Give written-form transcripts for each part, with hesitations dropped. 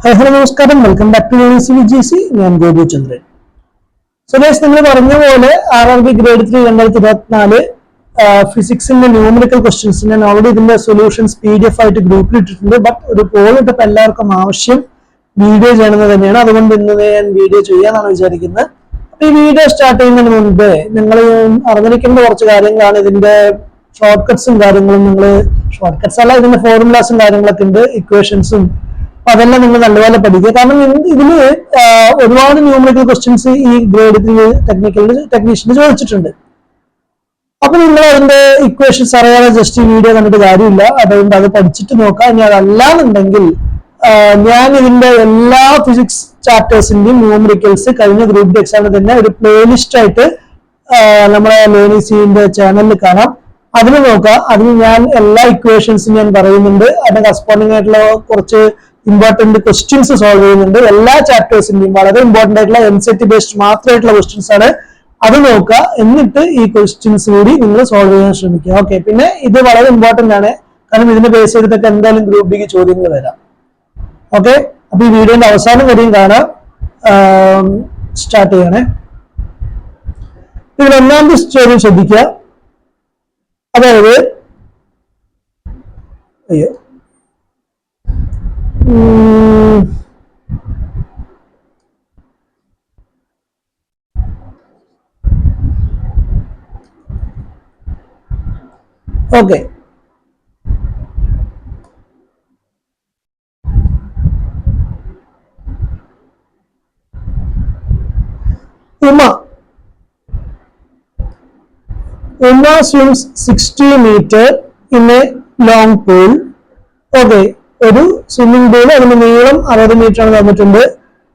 Hi, hello, namaskaram. Welcome back to UNCVGC. ഞാൻ ഗോപു ചന്ദ്രൻ. സുരേഷ് നിങ്ങൾ പറഞ്ഞ പോലെ RRB ഗ്രേഡ് 3 2024 ഫിസിക്സിന്റെ ന്യൂമറിക്കൽ ക്വസ്റ്റ്യൻസ് ഞാൻ ഓൾറെഡി ഇതിന്റെ സൊല്യൂഷൻസ് PDF ആയിട്ട് ഗ്രൂപ്പിൽ ഇട്ടിട്ടുണ്ട്. ബട്ട് ഒരു പോൾ ഇട്ടപ്പോൾ എല്ലാവർക്കും ആവശ്യം വീഡിയോ ചെയ്യണമെന്ന് തന്നെയാണ്. അതുകൊണ്ട് ഇന്ന് ഞാൻ വീഡിയോ ചെയ്യാനാണ് വിചാരിക്കുന്നത്. അപ്പൊ ഈ വീഡിയോ സ്റ്റാർട്ട് ചെയ്യുന്നതിന് മുൻപ് നിങ്ങൾ അറിഞ്ഞിരിക്കേണ്ട കുറച്ച് കാര്യങ്ങളാണ്. ഇതിന്റെ ഷോർട്ട് കട്ട്സും കാര്യങ്ങളും നിങ്ങൾ ഷോർട്ട് കട്ട്സ് അല്ല, ഇതിന്റെ ഫോർമുലാസും കാര്യങ്ങളൊക്കെ ഉണ്ട്, ഇക്വേഷൻസും. അതെല്ലാം നിങ്ങൾ നല്ലപോലെ പഠിക്കുക. കാരണം ഇതില് ഒരുപാട് ന്യൂമറിക്കൽ ക്വസ്റ്റ്യൻസ് ഈ ഗ്രേഡ് 3 ടെക്നീഷ്യന് ചോദിച്ചിട്ടുണ്ട്. അപ്പൊ നിങ്ങൾ അതിന്റെ ഇക്വേഷൻസ് അറിയാതെ ജസ്റ്റ് ഈ വീഡിയോ കണ്ടിട്ട് കാര്യമില്ല. അതുകൊണ്ട് അത് പഠിച്ചിട്ട് നോക്കാം. ഇനി അതല്ലാന്നുണ്ടെങ്കിൽ ഞാൻ ഇതിന്റെ എല്ലാ ഫിസിക്സ് ചാപ്റ്റേഴ്സിന്റെയും ന്യൂമറിക്കൽസ് കഴിഞ്ഞ ഗ്രൂപ്പ് ഡി എക്സാമിന് തന്നെ ഒരു പ്ലേലിസ്റ്റ് ആയിട്ട് നമ്മളെ ലേണിസിന്റെ ചാനലിൽ കാണാം. അതിന് നോക്കാം. അതിന് ഞാൻ എല്ലാ ഇക്വേഷൻസും ഞാൻ പറയുന്നുണ്ട്. അതിന്റെ കറസ്പോണ്ടിങ് ആയിട്ടുള്ള കുറച്ച് ഇമ്പോർട്ടന്റ് ക്വസ്റ്റ്യൻസ് സോൾവ് ചെയ്യുന്നുണ്ട്. എല്ലാ ചാപ്റ്റേഴ്സിന്റെയും വളരെ ഇമ്പോർട്ടന്റ് ആയിട്ടുള്ള MCT ബേസ്ഡ് മാത്രമായിട്ടുള്ള ക്വസ്റ്റ്യൻസ് ആണ്. അത് നോക്കുക. എന്നിട്ട് ഈ ക്വസ്റ്റ്യൻസ് കൂടി നിങ്ങൾ സോൾവ് ചെയ്യാൻ ശ്രമിക്കുക. ഓക്കെ, പിന്നെ ഇത് വളരെ ഇമ്പോർട്ടന്റ് ആണ്. കാരണം ഇതിനെ ബേസ് ചെയ്തിട്ടൊക്കെ എന്തായാലും ഗ്രൂപ്പ് ഡിക്ക് ചോദ്യങ്ങൾ വരാം. ഓക്കെ, അപ്പൊ ഈ വീഡിയോന്റെ അവസാനം വരെയും കാണാം. സ്റ്റാർട്ട് ചെയ്യണേ. ഇതിൽ ഒന്നാമത്തെ ചോദ്യം ശ്രദ്ധിക്കുക. അതായത് അയ്യോ okay, Uma swims 60 meter in a long pool. Okay, ഒരു സ്വിമ്മിംഗ് പൂൾ, അതിന്റെ നീളം 60 മീറ്റർ ആണ് തന്നിട്ടുണ്ട്.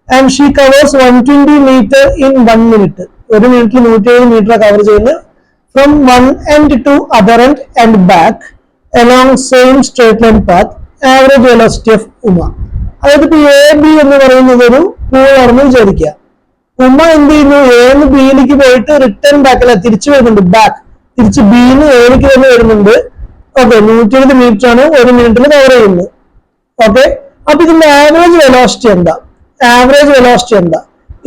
And she covers 120 metre in 1 minute. ഒരു മിനിറ്റിൽ 170 മീറ്റർ കവർ ചെയ്യുന്നത്. From one end to other end and back along same straight line path. Average velocity of Uma. അതായത് ഇപ്പൊ AB എന്ന് പറയുന്നത് ഒരു പൂൾ ആണെന്ന് വിചാരിക്കുക. ഉമ എന്ത് ചെയ്യുന്നു? Aന്ന് Bയിലേക്ക് പോയിട്ട് റിട്ടേൺ ബാക്ക് അല്ല, തിരിച്ചു വരുന്നുണ്ട്. ബാക്ക് തിരിച്ച് Bന്ന് Aയിലേക്ക് തന്നെ വരുന്നുണ്ട്. ഓക്കെ, 120 മീറ്റർ ആണ് ഒരു മിനിറ്റിൽ കവർ ചെയ്യുന്നത്. ഓക്കെ, അപ്പൊ ഇതിന്റെ ആവറേജ് വെലോസിറ്റി എന്താ? ആവറേജ് വെലോസിറ്റി എന്താ?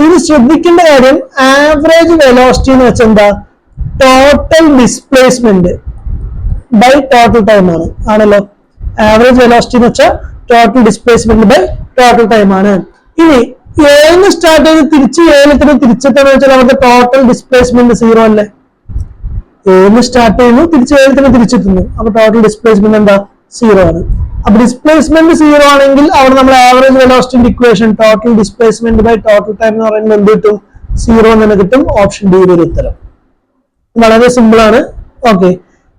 ഇത് ശ്രദ്ധിക്കേണ്ട കാര്യം, ആവറേജ് വെലോസിറ്റി എന്ന് വെച്ചാൽ എന്താ? Total displacement by total time ആണ്. ആണല്ലോ, ആവറേജ് വെലോസിറ്റി എന്ന് വെച്ചാൽ total displacement by total time ആണ്. ഇനി ഏന്ന് സ്റ്റാർട്ട് ചെയ്ത് തിരിച്ച് ഏലത്തിന് തിരിച്ചെത്താന്ന് വെച്ചാൽ അവരുടെ ടോട്ടൽ ഡിസ്പ്ലേസ്മെന്റ് 0 അല്ലേ? ഏന്ന് സ്റ്റാർട്ട് ചെയ്യുന്നു, തിരിച്ച് ഏലത്തിന് തിരിച്ചെത്തുന്നു. അപ്പൊ ടോട്ടൽ ഡിസ്പ്ലേസ്മെന്റ് എന്താ? 0 ആണ്. അപ്പൊ ഡിസ്പ്ലേസ്മെന്റ് 0 ആണെങ്കിൽ അവിടെ നമ്മൾ average velocity equation total displacement by total time എന്ന് പറയുന്നത് എന്ത് കിട്ടും? 0 എന്ന് തന്നെ കിട്ടും. ഓപ്ഷൻ ഡി ഒരു ഉത്തരം. വളരെ സിമ്പിൾ ആണ്. Okay,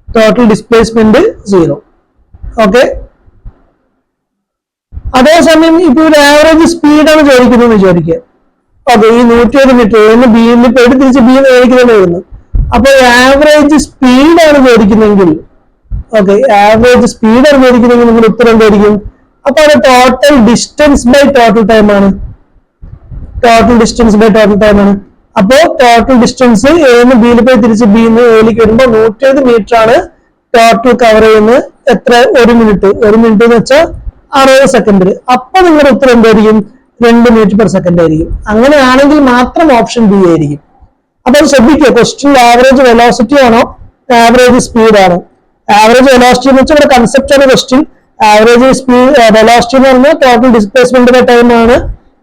total displacement 0. ഓക്കെ, അതേസമയം ഇപ്പൊ ഒരു ആവറേജ് സ്പീഡാണ് ചോദിക്കുന്നത് വിചാരിക്കുക. ഓക്കെ, ഈ 170 മീറ്റർ എന്ന് ബിയിൽ പോയിട്ട് തിരിച്ച് ബി തന്നെ വരുന്നു. അപ്പൊ ആവറേജ് സ്പീഡാണ് ചോദിക്കുന്നെങ്കിൽ, ഓക്കെ, ആവറേജ് സ്പീഡാണ് ചോദിക്കുന്നെങ്കിൽ നിങ്ങൾ ഉത്തരം എന്തായിരിക്കും? അപ്പൊ അത് total distance by total time ആണ്. Total distance by total time ആണ്. അപ്പോ ടോട്ടൽ ഡിസ്റ്റൻസ് Aന്ന് Bയിൽ പോയി തിരിച്ച് Bന്ന് Aയിലേക്ക് വരുമ്പോ 170 മീറ്റർ ആണ് ടോട്ടൽ കവർ ചെയ്യുന്നത്. എത്ര? ഒരു മിനിറ്റ്. ഒരു മിനിറ്റ് എന്ന് വെച്ചാൽ 60 സെക്കൻഡിൽ. അപ്പൊ നിങ്ങളുടെ ഉത്തരം എന്തായിരിക്കും? 2 മീറ്റർ പെർ സെക്കൻഡ് ആയിരിക്കും. അങ്ങനെയാണെങ്കിൽ മാത്രം ഓപ്ഷൻ ബി ആയിരിക്കും. അപ്പൊ അത് ശ്രദ്ധിക്കുക. ക്വസ്റ്റ്യൻ ആവറേജ് വെലോസിറ്റി ആണോ ആവറേജ് സ്പീഡ് ആണോ? ആവറേജ് വെലോസിറ്റി എന്ന് വെച്ചാൽ ഇവിടെ കൺസെപ്റ്റ് ആണ് ക്വസ്റ്റ്യൻ. ആവറേജ് സ്പീഡ് വെലോസിറ്റി എന്ന് പറഞ്ഞാൽ ടോട്ടൽ ഡിസ്പ്ലേസ്മെന്റ് ബൈ ടൈം ആണ്.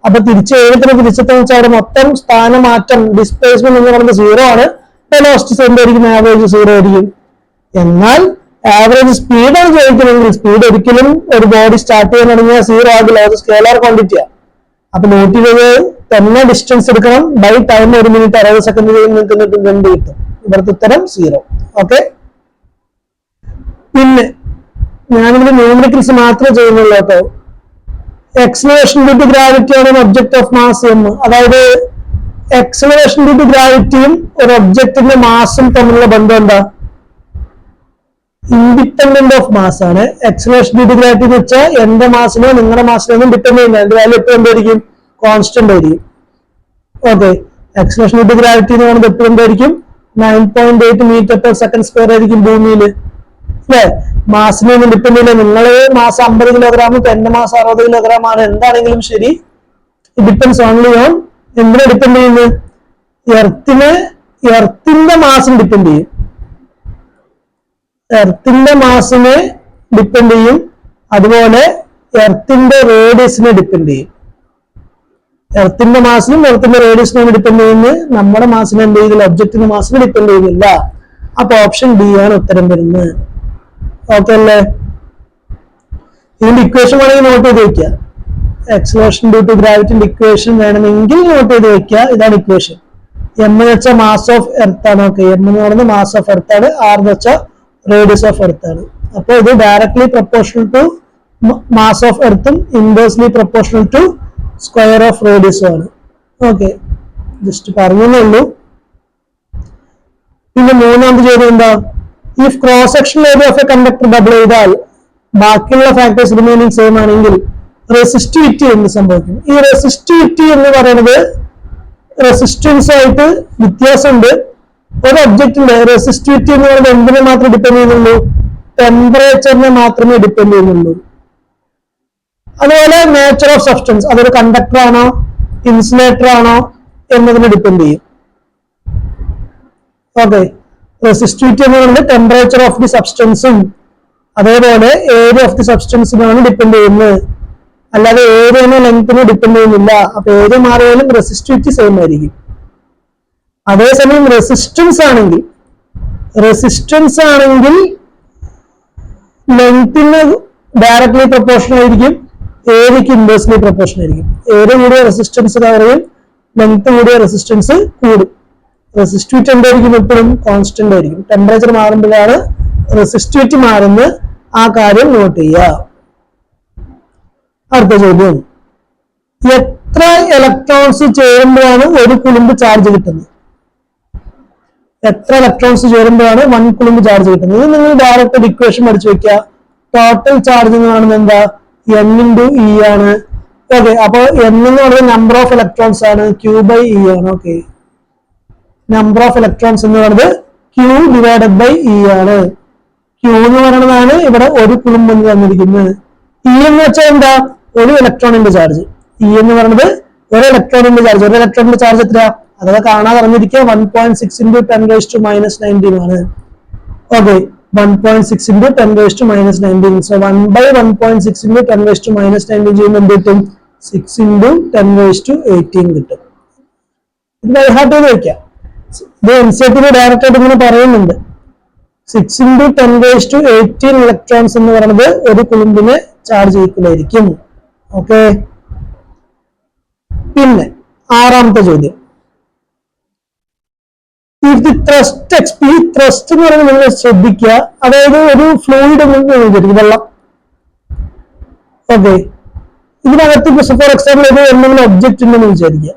അപ്പൊ തിരിച്ച് ഏഴത്തിന് തിരിച്ചെത്താന്ന് വെച്ചാൽ അവിടെ മൊത്തം സ്ഥാനമാറ്റം ഡിസ്പ്ലേസ്മെന്റ് എന്ന് പറയുന്നത് 0 ആണ്. വെലോസിറ്റി എന്തായിരിക്കും? ആവറേജ് 0 ആയിരിക്കും. എന്നാൽ ആവറേജ് സ്പീഡാണ് ചോദിക്കണമെങ്കിൽ സ്പീഡ് ഒരിക്കലും ഒരു ബോഡി സ്റ്റാർട്ട് ചെയ്യാൻ തുടങ്ങിയാൽ 0 ആകില്ല. അത് സ്കേലാർ ക്വാണ്ടിറ്റിയാണ്. അപ്പൊ 120 തന്നെ ഡിസ്റ്റൻസ് എടുക്കണം ബൈ ടൈം. ഒരു മിനിറ്റ് 60 സെക്കൻഡ് നിങ്ങൾക്ക് 2 കിട്ടും. ഇവിടുത്തെ ഉത്തരം 0. ഓക്കെ, പിന്നെ ഞാനിവിടെ ന്യൂമറിക്കൽസ് മാത്രമേ ചെയ്യുന്നുള്ളൂ കേട്ടോ. എക്സലറേഷൻ ഡ്യൂ ടു ഗ്രാവിറ്റി ആണ് ഒബ്ജക്ട് ഓഫ് മാസ് എന്ന്. അതായത് എക്സലറേഷൻ ഡ്യൂ ടു ഗ്രാവിറ്റിയും ഒരു ഒബ്ജക്റ്റിന്റെ മാസും തമ്മിലുള്ള ബന്ധം എന്താ? ഇൻഡിപെൻഡന്റ് ഓഫ് മാസ് ആണ്. എക്സലറേഷൻ ഡ്യൂ ടു ഗ്രാവിറ്റി എന്ന് വെച്ചാൽ എന്റെ മാസിനോ നിങ്ങളുടെ മാസിനോ ഡിപ്പെൻഡ് ചെയ്യുന്ന എന്റെ വാല്യൂ എപ്പോഴും എന്തായിരിക്കും? കോൺസ്റ്റന്റ് ആയിരിക്കും. Okay, acceleration due to gravity എന്ന് പറയുന്നത് എപ്പോഴും എന്തായിരിക്കും? 9.8 മീറ്റർ പെർ സെക്കൻഡ് സ്ക്വയർ ആയിരിക്കും ഭൂമിയിൽ. അല്ലെ? മാസിനെ ഒന്നും ഡിപ്പെൻഡ് ചെയ്യില്ല. നിങ്ങൾ മാസം 50 കിലോഗ്രാം, എന്റെ മാസം 60 കിലോഗ്രാം ആണ്, എന്താണെങ്കിലും ശരി, ഡിപ്പെൻഡ്സ് ഓൺലി ഓൺ എന്തിനെ ഡിപ്പെൻഡ് ചെയ്യുന്നത്? എർത്തിന്റെ മാസം ഡിപ്പെൻഡ് ചെയ്യും. എർത്തിന്റെ മാസിനെ ഡിപ്പെൻഡ് ചെയ്യും. അതുപോലെ എർത്തിന്റെ റേഡിയസിനെ ഡിപ്പെൻഡ് ചെയ്യും. എർത്തിന്റെ മാസിനും എർത്തിന്റെ റേഡിയസിനും ഡിപ്പെൻഡ് ചെയ്യുന്നത്. നമ്മുടെ മാസിനെ എന്ത് ചെയ്തില്ല? ഒബ്ജക്റ്റിന്റെ മാസിനെ ഡിപ്പെൻഡ് ചെയ്യുന്നില്ല. അപ്പൊ ഓപ്ഷൻ ഡി ആണ് ഉത്തരം വരുന്നത്. ഓക്കെ അല്ലേ? ഇതിന്റെ ഇക്വേഷൻ വേണമെങ്കിൽ നോട്ട് ചെയ്ത് വെക്കുക. എക്സലേഷൻ ഡ്യൂ ടു ഗ്രാവിറ്റിന്റെ ഇക്വേഷൻ വേണമെങ്കിൽ നോട്ട് ചെയ്ത് വെക്കുക. ഇതാണ് ഇക്വേഷൻ. എം എന്ന് വെച്ചാൽ മാസ് ഓഫ് എർത്ത് ആണ്. ഓക്കെ, എം എന്ന് പറയുന്നത് മാസ് ഓഫ് എർത്ത് ആണ്. ആർ എന്ന് വെച്ചാൽ റേഡിയസ് ഓഫ് എർത്ത് ആണ്. അപ്പൊ ഇത് directly proportional to mass of എർത്തും inversely proportional to square of റേഡിയസും ആണ്. ഓക്കെ, ജസ്റ്റ് പറഞ്ഞേ ഉള്ളൂ. പിന്നെ മൂന്നാമത്തെ ചോദ്യം എന്താ? If cross sectional area of a conductor double ചെയ്താൽ ബാക്കിയുള്ള ഫാക്ടേഴ്സ് റിമൈനിങ് സെയിം ആണെങ്കിൽ റെസിസ്റ്റിവിറ്റി എന്ന് സംഭവിക്കും. ഈ റെസിസ്റ്റിവിറ്റി എന്ന് പറയുന്നത് റെസിസ്റ്റൻസ് ആയിട്ട് വ്യത്യാസമുണ്ട്. ഒരു ഒബ്ജക്റ്റിന്റെ റെസിസ്റ്റിവിറ്റി എന്ന് പറയുന്നത് എന്തിനെ മാത്രമേ ഡിപ്പെൻഡ് ചെയ്യുന്നുള്ളൂ? ടെമ്പറേച്ചറിനെ മാത്രമേ ഡിപ്പെൻഡ് ചെയ്യുന്നുള്ളൂ. അതുപോലെ നേച്ചർ ഓഫ് സബ്സ്റ്റൻസ്, അതൊരു കണ്ടക്ടർ ആണോ ഇൻസുലേറ്റർ ആണോ എന്നതിനെ ഡിപ്പെൻഡ് ചെയ്യും. ഓക്കെ, റെസിസ്റ്റിവിറ്റി എന്ന് പറയുന്നത് ടെമ്പറേച്ചർ ഓഫ് ദി സബ്സ്റ്റൻസും അതേപോലെ ഏരിയ ഓഫ് ദി സബ്സ്റ്റൻസിനാണ് ഡിപ്പെൻഡ് ചെയ്യുന്നത്. അല്ലാതെ ഏരിയനോ ലെങ്ത്തിനോ ഡിപ്പെൻഡ് ചെയ്യുന്നില്ല. അപ്പൊ ഏരിയ മാറിയാലും റെസിസ്റ്റിവിറ്റി സെയിം ആയിരിക്കും. അതേസമയം റെസിസ്റ്റൻസ് ആണെങ്കിൽ ലെങ്ത്തിന് ഡയറക്ട്ലി പ്രൊപ്പോർഷണൽ ആയിരിക്കും, ഏരിയക്ക് ഇൻവേഴ്സ്ലി പ്രൊപ്പോർഷണൽ ആയിരിക്കും. ഏരിയ കൂടിയ റെസിസ്റ്റൻസ് കുറയും, ലെങ്ത് കൂടിയ റെസിസ്റ്റൻസ് കൂടും. റെസിസ്റ്റിവിറ്റി എന്തായിരിക്കും? എപ്പോഴും കോൺസ്റ്റന്റ് ആയിരിക്കും. ടെമ്പറേച്ചർ മാറുമ്പോഴാണ് റെസിസ്റ്റിവിറ്റി മാറുന്നത്. ആ കാര്യം നോട്ട് ചെയ്യുക. അടുത്ത ചോദ്യം, എത്ര ഇലക്ട്രോൺസ് ചേരുമ്പോഴാണ് ഒരു കുളുമ്പ് ചാർജ് കിട്ടുന്നത്? എത്ര ഇലക്ട്രോൺസ് ചേരുമ്പോഴാണ് 1 കുളുമ്പ് ചാർജ് കിട്ടുന്നത്? ഇത് നിങ്ങൾ ഡയറക്റ്റ് ഇക്വേഷൻ പഠിച്ചു വെക്കുക. ടോട്ടൽ ചാർജ് എന്ന് പറയുന്നത് എന്താ? N × E ആണ്. ഓക്കെ, അപ്പൊ N എന്ന് പറയുന്നത് നമ്പർ ഓഫ് ഇലക്ട്രോൺസ് ആണ്, Q/E ആണ്. ഓക്കെ, നമ്പർ ഓഫ് ഇലക്ട്രോൺസ് എന്ന് പറയുന്നത് Q/E ആണ്. Q എന്ന് പറയുന്നതാണ് ഇവിടെ ഒരു കുളുമ്പ് എന്ന് തന്നിരിക്കുന്നത്. E എന്ന് വെച്ചാൽ എന്താ? ഒരു ഇലക്ട്രോണിന്റെ ചാർജ്. E എന്ന് പറയുന്നത് ഒരു ഇലക്ട്രോണിന്റെ ചാർജ്. ഒരു ഇലക്ട്രോണിന്റെ ചാർജ് എത്രയാ? അതൊക്കെ കാണാതെ അറിഞ്ഞിരിക്കുക. 1.6 × 10⁻⁻⁹ ആണ്. ഓക്കെ, 1.6 × 10⁻⁻⁹. സോ 1/1.6 × 10⁻⁻⁹ ചെയ്യുമ്പോൾ എന്ത് കിട്ടും? 6 × 10⁻18 കിട്ടും. ഇത് ബൈ ഹാർട്ട് ചെയ്ത് വെക്കാം. ഇത് എൻസിഇആർടി ഡയറക്റ്റ് ആയിട്ട് ഇങ്ങനെ പറയുന്നുണ്ട്. 6 × 10⁻18 ഇലക്ട്രോൺസ് എന്ന് പറയുന്നത് ഒരു കുളുമ്പിന് ചാർജ് ഈക്വൽ ആയിരിക്കും. ഓക്കെ, പിന്നെ ആറാമത്തെ ചോദ്യം, ത്രസ്റ്റ് എന്ന് പറയുന്നത് നിങ്ങൾ ശ്രദ്ധിക്കുക. അതായത് ഒരു ഫ്ലൂയിഡ് വിചാരിക്കും, വെള്ളം. ഓക്കെ, ഇതിനകത്ത് ഫോർ എക്സാമ്പിൾ എന്തെങ്കിലും ഒബ്ജക്റ്റ് ഉണ്ടെന്ന് വിചാരിക്കുക.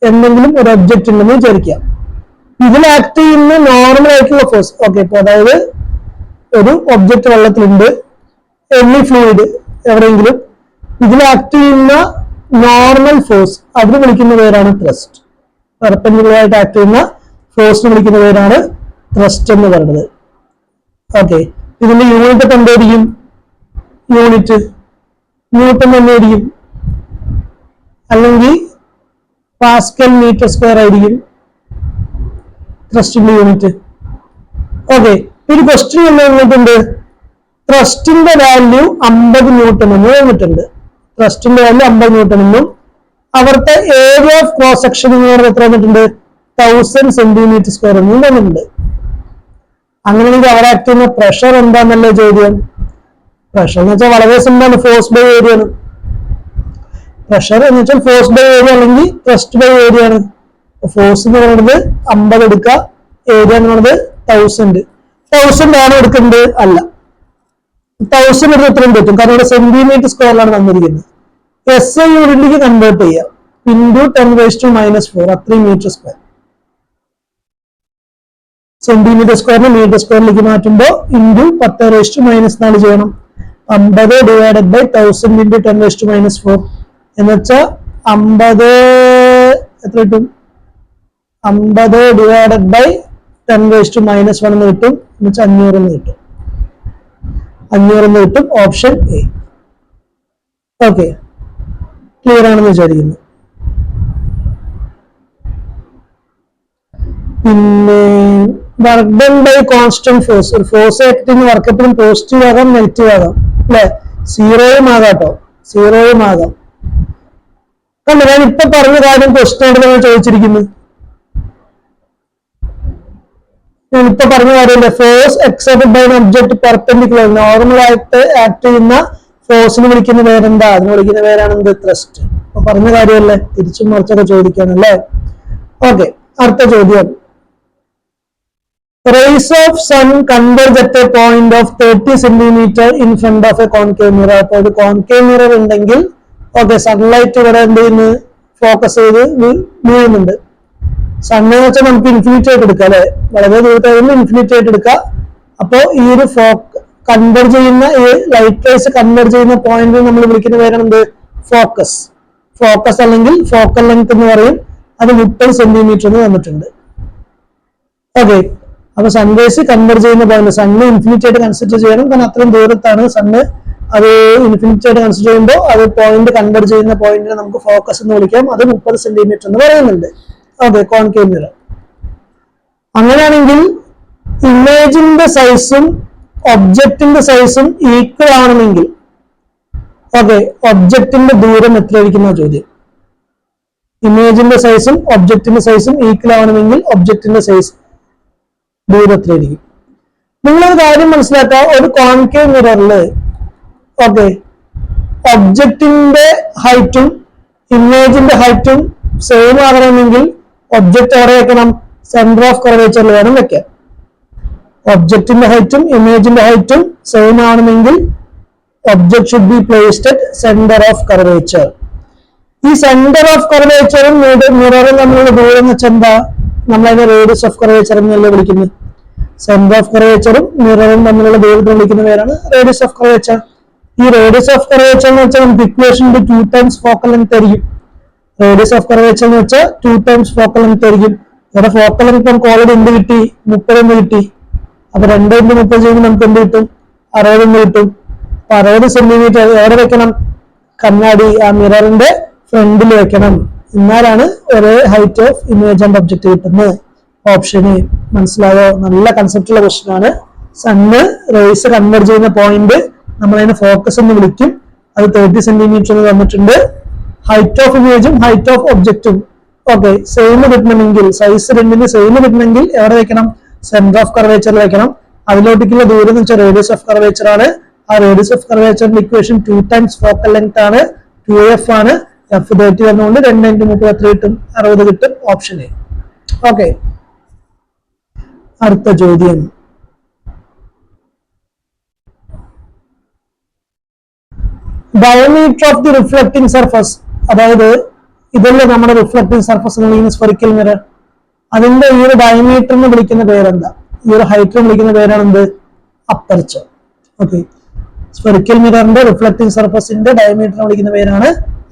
എന്തെങ്കിലും ഒരു ഒബ്ജക്റ്റ് ഉണ്ടെന്ന് വിചാരിക്കുക. ഇതിൽ ആക്ട് ചെയ്യുന്ന നോർമൽ ആയിട്ടുള്ള ഫോഴ്സ്. ഓക്കെ, ഇപ്പൊ അതായത് ഒരു ഒബ്ജക്റ്റ് വെള്ളത്തിലുണ്ട്, എനി ഫ്ലൂയിഡ് എവിടെയെങ്കിലും, ഇതിൽ ആക്ട് ചെയ്യുന്ന നോർമൽ ഫോഴ്സ് അതിന് വിളിക്കുന്ന പേരാണ് ത്രസ്റ്റ്. പെർപെൻഡിക്കുലർ ആയിട്ട് ആക്ട് ചെയ്യുന്ന ഫോഴ്സിന് വിളിക്കുന്ന പേരാണ് ത്രസ്റ്റ് എന്ന് പറയുന്നത്. ഓക്കെ, ഇതിന്റെ യൂണിറ്റ് ഒക്കെ എന്തായിരിക്കും? യൂണിറ്റ് ന്യൂട്ടൺ തന്നെയായിരിക്കും, അല്ലെങ്കിൽ പാസ്കൽ മീറ്റർ സ്ക്വയർ ആയിരിക്കും ത്രസ്റ്റിന്റെ യൂണിറ്റ്. ഓക്കെ, ഒരു ക്വസ്റ്റ്യൻ എന്ന് പറഞ്ഞിട്ടുണ്ട്, ത്രസ്റ്റിന്റെ വാല്യൂ 50 ന്യൂട്ടൺ എന്ന് പറഞ്ഞിട്ടുണ്ട്. ത്രസ്റ്റിന്റെ വാല്യൂ 50 ന്യൂട്ടൺ എന്നും അവിടുത്തെ ഏരിയ ഓഫ് ക്രോസ് സെക്ഷൻ എന്ന് പറയുന്നത് എത്ര വന്നിട്ടുണ്ട്? 1000 cm² എന്നും തന്നിട്ടുണ്ട്. അങ്ങനെയാണെങ്കിൽ അവിടെ ആക്ട് ചെയ്യുന്ന പ്രഷർ എന്താന്നല്ലേ ചോദ്യം. പ്രഷർ എന്ന് വെച്ചാൽ വളരെ സിമ്പിൾ ആണ്, ഫോഴ്സ് ബൈ ഏരിയ ആണ്. പ്രഷർ എന്ന് വെച്ചാൽ ഫോഴ്സ് ബൈ ഏരിയ അല്ലെങ്കിൽ ത്രസ്റ്റ് ബൈ ഏരിയ ആണ്. ഫോഴ്സ് എന്ന് പറയുന്നത് 50 എടുക്കുക, ഏരിയ എന്ന് പറയുന്നത് 1000 ആണ് എടുക്കുന്നത്. അല്ല, 1000 എടുത്ത് എത്രയും പറ്റും, കാരണം ഇവിടെ cm²ാണ് തന്നിരിക്കുന്നത്. SI യൂണിറ്റിലേക്ക് കൺവേർട്ട് ചെയ്യാം. × 10⁻⁻⁴ അത്രയും m². cm² m²ലേക്ക് മാറ്റുമ്പോൾ × 10⁻⁻⁴ ചെയ്യണം. 50 / 1000 × 10⁻⁴ എന്ന് വെച്ചാൽ 50 എത്ര കിട്ടും? 50 / 10⁻⁻⁴ എന്ന് കിട്ടും. എന്ന് വെച്ചാൽ 500 എന്ന് കിട്ടും. 500 എന്ന് കിട്ടും. Option A. ഓക്കെ, ക്ലിയർ ആണെന്ന് വിചാരിക്കുന്നു. പിന്നെ work done by constant force. ഒരു ഫോഴ്സ് ആക്ടിങ് വർക്ക് എപ്പോഴും പോസിറ്റീവ് ആകാം, നെഗറ്റീവ് ആകാം അല്ലെ, സീറോയും ആകാം കേട്ടോ, സീറോയും ആകാം. കണ്ടോ, ഞാൻ ഇപ്പൊ പറഞ്ഞ കാര്യം ക്വസ്റ്റ്യൻ ആയിട്ട് നമ്മൾ ചോദിച്ചിരിക്കുന്നത്. ഞാൻ ഇപ്പൊ പറഞ്ഞ കാര്യമില്ല, force exerted by object perpendicular, normal ആയിട്ട് ആക്ട് ചെയ്യുന്ന ഫോഴ്സിന് വിളിക്കുന്ന പേരെന്താ? അതിന് വിളിക്കുന്ന പേരാണ് എന്ത്? ത്രസ്റ്റ്. അപ്പൊ പറഞ്ഞ കാര്യമല്ലേ, തിരിച്ചും മറിച്ചൊക്കെ ചോദിക്കാനല്ലേ. ഓക്കെ, അടുത്ത ചോദ്യം. Rays of sun converge at a point of 30 centimeter in front of a concave mirror. അപ്പോൾ ഒരു കോൺകേവ് മിറർ ഉണ്ടെങ്കിൽ ഓക്കെ, സൺലൈറ്റ് ഇവിടെ എന്ത് ചെയ്യുന്നു? ഫോക്കസ് ചെയ്ത് വീഴുന്നുണ്ട്. സണ്ണ് എന്ന് വെച്ചാൽ നമുക്ക് ഇൻഫിനിറ്റി ആയിട്ട് എടുക്കാം അല്ലെ, വളരെ ദൂരത്തായിരുന്നു ഇൻഫിനിറ്റി ആയിട്ട് എടുക്കാം. അപ്പോൾ ഈ ഒരു കൺവെർജ് ചെയ്യുന്ന ഈ ലൈറ്റ് റേസ് കൺവെർജ് ചെയ്യുന്ന പോയിന്റ് നമ്മൾ വിളിക്കുന്ന പേരാണ് എന്ത്? ഫോക്കസ്. ഫോക്കസ് അല്ലെങ്കിൽ ഫോക്കൽ ലെങ്ത് എന്ന് പറയും. അത് 30 സെന്റിമീറ്റർ എന്ന് തന്നിട്ടുണ്ട്. ഓക്കെ, അപ്പൊ സൺറേസ് കൺവെർജ് ചെയ്യുന്ന പോയിന്റ്, സണ്ണ് ഇൻഫിനിറ്റി ആയിട്ട് കൺസിഡർ ചെയ്യണം, കാരണം അത്രയും ദൂരത്താണ് സണ്ണ്. അത് ഇൻഫിനിറ്റി ആയിട്ട് കൺസിഡർ ചെയ്യുമ്പോൾ അത് പോയിന്റ് കൺവെർജ് ചെയ്യുന്ന പോയിന്റിനെ നമുക്ക് ഫോക്കസ് എന്ന് വിളിക്കാം. അത് 30 സെന്റിമീറ്റർ എന്ന് പറയുന്നുണ്ട്. Okay, concave mirror. അങ്ങനെയാണെങ്കിൽ ഇമേജിന്റെ സൈസും ഒബ്ജക്റ്റിന്റെ സൈസും ഈക്വൽ ആണെങ്കിൽ ഓക്കെ, ഒബ്ജക്റ്റിന്റെ ദൂരം എത്രയായിരിക്കുന്ന ചോദ്യം. ഇമേജിന്റെ സൈസും ഒബ്ജക്റ്റിന്റെ സൈസും ഈക്വൽ ആവണമെങ്കിൽ ഒബ്ജക്റ്റിന്റെ സൈസ് ദൂരം എത്രയായിരിക്കും? നിങ്ങളൊരു കാര്യം മനസ്സിലാക്കുക, ഒരു കോൺകേവ് മിററില് ഓക്കെ, ഒബ്ജക്റ്റിന്റെ ഹൈറ്റും ഇമേജിന്റെ ഹൈറ്റും സെയിം ആകണമെങ്കിൽ ഒബ്ജക്റ്റ് എവിടെ വെക്കണം? സെന്റർ ഓഫ് കർവേച്ചറിൽ വേണം വെക്കാൻ. ഒബ്ജക്റ്റിന്റെ ഹൈറ്റും ഇമേജിന്റെ ഹൈറ്റും സെയിം ആവണമെങ്കിൽ object should be placed at centre of curvature. ഈ സെന്റർ ഓഫ് കർവേച്ചറും മിററും തമ്മിലുള്ള ദൂരം എന്ന് വെച്ചാൽ എന്താ? നമ്മളതിനെ റേഡിയസ് ഓഫ് കർവേച്ചർ എന്നല്ലേ വിളിക്കുന്നത്. സെന്റർ ഓഫ് കർവേച്ചറും മിററും തമ്മിലുള്ള ദൂരത്തെ വിളിക്കുന്ന പേരാണ് റേഡിയസ് ഓഫ് കർവേച്ചർ. ഈ റേഡിയസ് ഓഫ് കർവേച്ചർ എന്ന് വെച്ചാൽ നമുക്ക് ഇക്വേഷനിൽ 2 ടൈംസ് ഫോക്കൽ ലെങ്ത് ആയിരിക്കും. റേഡിയസ് ഓഫ് കർവേച്ചർ എന്ന് വെച്ചാൽ 2 ടൈംസ് ഫോക്കൽ ലെങ്ത് ആയിരിക്കും. ഇവിടെ ഫോക്കൽ ലെങ്ത് നമുക്ക് ഓൾറെഡി എന്ത് കിട്ടി? 30 എന്ന് കിട്ടി. അപ്പൊ 2 × 30 ചെയ്യുമ്പോൾ നമുക്ക് എന്ത് കിട്ടും? 60 എന്ന് കിട്ടും. അപ്പൊ 60 സെന്റിമീറ്റർ എവിടെ വെക്കണം? കണ്ണാടി ആ മിററിന്റെ ഫ്രണ്ടിൽ വെക്കണം. എന്നാലാണ് ഒരേ height of image and object കിട്ടുന്നത്. ഓപ്ഷന് മനസ്സിലായോ? നല്ല കൺസെപ്റ്റുള്ള ക്വസ്റ്റ്യൻ ആണ്. സണ്ണ് റേസ് കൺവെർജ് ചെയ്യുന്ന പോയിന്റ് നമ്മൾ അതിനെ ഫോക്കസ് എന്ന് വിളിക്കും. അത് 30 സെന്റിമീറ്റർ എന്ന് തന്നിട്ടുണ്ട്. ഹൈറ്റ് ഓഫ് ഇമേജും ഹൈറ്റ് ഓഫ് ഒബ്ജക്റ്റും ഓക്കെ സെയിം കിട്ടണമെങ്കിൽ, സൈസ് രണ്ടിന് സെയിം കിട്ടണമെങ്കിൽ എവിടെ വെക്കണം? സെന്റർ ഓഫ് കർവേച്ചറിൽ വെക്കണം. അതിലോട്ടേക്കുള്ള ദൂരം എന്ന് വെച്ചാൽ റേഡിയസ് ഓഫ് കർവേച്ചർ ആണ്. ആ റേഡിയസ് ഓഫ് കർവേച്ചറിന്റെ ഇക്വേഷൻ 2 ടൈംസ് ഫോക്കൽ ലെങ്ത് ആണ്. 2f ആണ്. f 30 വന്നുകൊണ്ട് 2 × 30 എത്ര കിട്ടും? 60 കിട്ടും. Option A. ഓക്കെ, അടുത്ത ചോദ്യം. Diameter of the reflecting surface, അതായത് ഇതല്ലേ നമ്മുടെ റിഫ്ലക്റ്റിംഗ് സർഫസ് എന്ന് വിളിക്കുന്ന സ്ഫെറിക്കൽ മിറർ. അതിന്റെ ഈ ഒരു ഡയമീറ്റർ എന്ന് വിളിക്കുന്ന പേരെന്താ? ഈ ഒരു ഹൈറ്റ് വിളിക്കുന്ന പേരാണ് എന്ത്? അപ്പർച്ചർ. ഓക്കെ, സ്ഫെറിക്കൽ മിററിന്റെ റിഫ്ലക്റ്റിംഗ് സർഫസിന്റെ ഡയമീറ്റർ വിളിക്കുന്ന പേരാണ്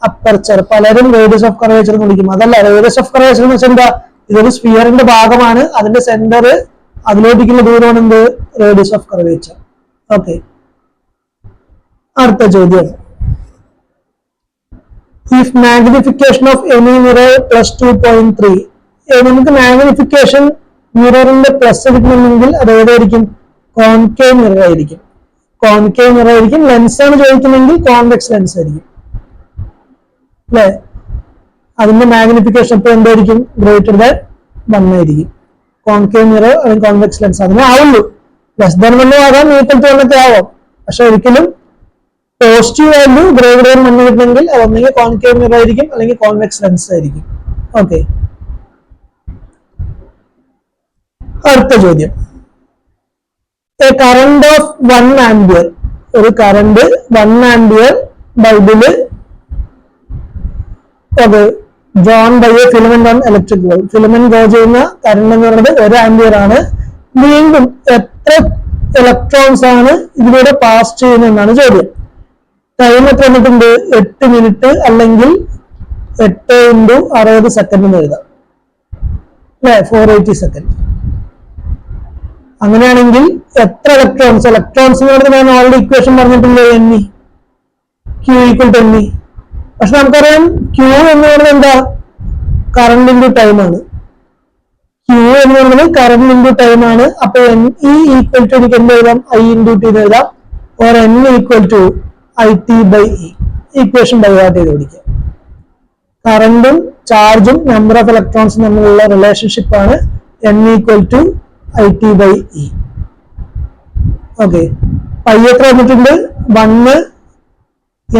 അപ്പർച്ചർ. പലരും റേഡിയസ് ഓഫ് കർവേച്ചർ എന്ന് വിളിക്കും. അതല്ല, റേഡിയസ് ഓഫ് കർവേച്ചർ എന്ന് വെച്ചാൽ എന്താ? ഇതൊരു സ്ഫിയറിന്റെ ഭാഗമാണ്. അതിന്റെ സെന്റർ അതിലോട്ടേക്കുള്ള ദൂരമാണ് എന്ത്? Radius of curvature. ഓക്കെ, അടുത്ത ചോദ്യം. If magnification of any mirror plus 2.3, നമുക്ക് മാഗ്നിഫിക്കേഷൻ മിററിന്റെ പ്ലസ് എടുക്കണമെങ്കിൽ അത് ഏതായിരിക്കും? കോൺകേവ് മിറർ ആയിരിക്കും. കോൺകേവ് മിറർ ആയിരിക്കും. ലെൻസ് ആണ് ചോദിക്കുന്നെങ്കിൽ കോൺവെക്സ് ലെൻസ് ആയിരിക്കും അല്ലെ. അതിന്റെ മാഗ്നിഫിക്കേഷൻ ഇപ്പോൾ എന്തായിരിക്കും? ഗ്രേറ്റർ ദാൻ 1 ആയിരിക്കും. കോൺകേവ് മിറർ അല്ലെങ്കിൽ കോൺവെക്സ് ലെൻസ് അതിനെ ആവുള്ളൂ. ലെസ് ദാൻ 1 ആകാം, ഈക്വൽ ടു 1 ആവാം. പക്ഷെ ഒരിക്കലും പോസിറ്റീവ് വാല്യൂ ഗ്രേറ്റർ ദാൻ 1 കിട്ടണമെങ്കിൽ അത് ഒന്നെങ്കിൽ കോൺകേവ് മിറർ ആയിരിക്കും അല്ലെങ്കിൽ കോൺവെക്സ് ലെൻസ് ആയിരിക്കും. ഓക്കെ, അടുത്ത ചോദ്യം. എ കറന്റ് ഓഫ് 1 ആംപിയർ, ഒരു കറന്റ് 1 ആംപിയർ ബൾബില് okay drawn by a filament on electric bulb. Filament draw ചെയ്യുന്ന കറന്റ് എന്ന് പറയുന്നത് 1 ആംപിയർ ആണ്. വീണ്ടും എത്ര ഇലക്ട്രോൺസ് ആണ് ഇതിലൂടെ പാസ് ചെയ്യുന്നതെന്നാണ് ചോദ്യം. ടൈം എത്ര തന്നിട്ടുണ്ട്? 8 മിനിറ്റ് അല്ലെങ്കിൽ 8 × 60 സെക്കൻഡ് എന്ന് എഴുതാം അല്ലെ, 480 സെക്കൻഡ്. അങ്ങനെയാണെങ്കിൽ എത്ര ഇലക്ട്രോൺസ് എന്ന് പറഞ്ഞാൽ ഞാൻ ഓൾറെഡി ഇക്വേഷൻ പറഞ്ഞിട്ടില്ലേ, NE Q equal to NE. പക്ഷെ നമുക്കറിയാം Q എന്ന് പറയുന്നത് എന്താ, കറണ്ട് ഇൻറ്റു ടൈം ആണ്. Q എന്ന് പറയുന്നത് കറണ്ട് ഇൻറ്റു ടൈം ആണ്. അപ്പൊ NE ഈക്വൽ ടു എനിക്ക് എന്ത് എഴുതാം, I ഇൻറ്റു T എന്ന് എഴുതാം. Or NE equal to IT by E. Equation by heart ചെയ്ത് പിടിക്കുക. കറണ്ടും ചാർജും നമ്പർ ഓഫ് ഇലക്ട്രോൺസും തമ്മിലുള്ള റിലേഷൻഷിപ്പ് ആണ് NE equal to IT by E. Okay, pi എത്ര വന്നിട്ടുണ്ട്, 1,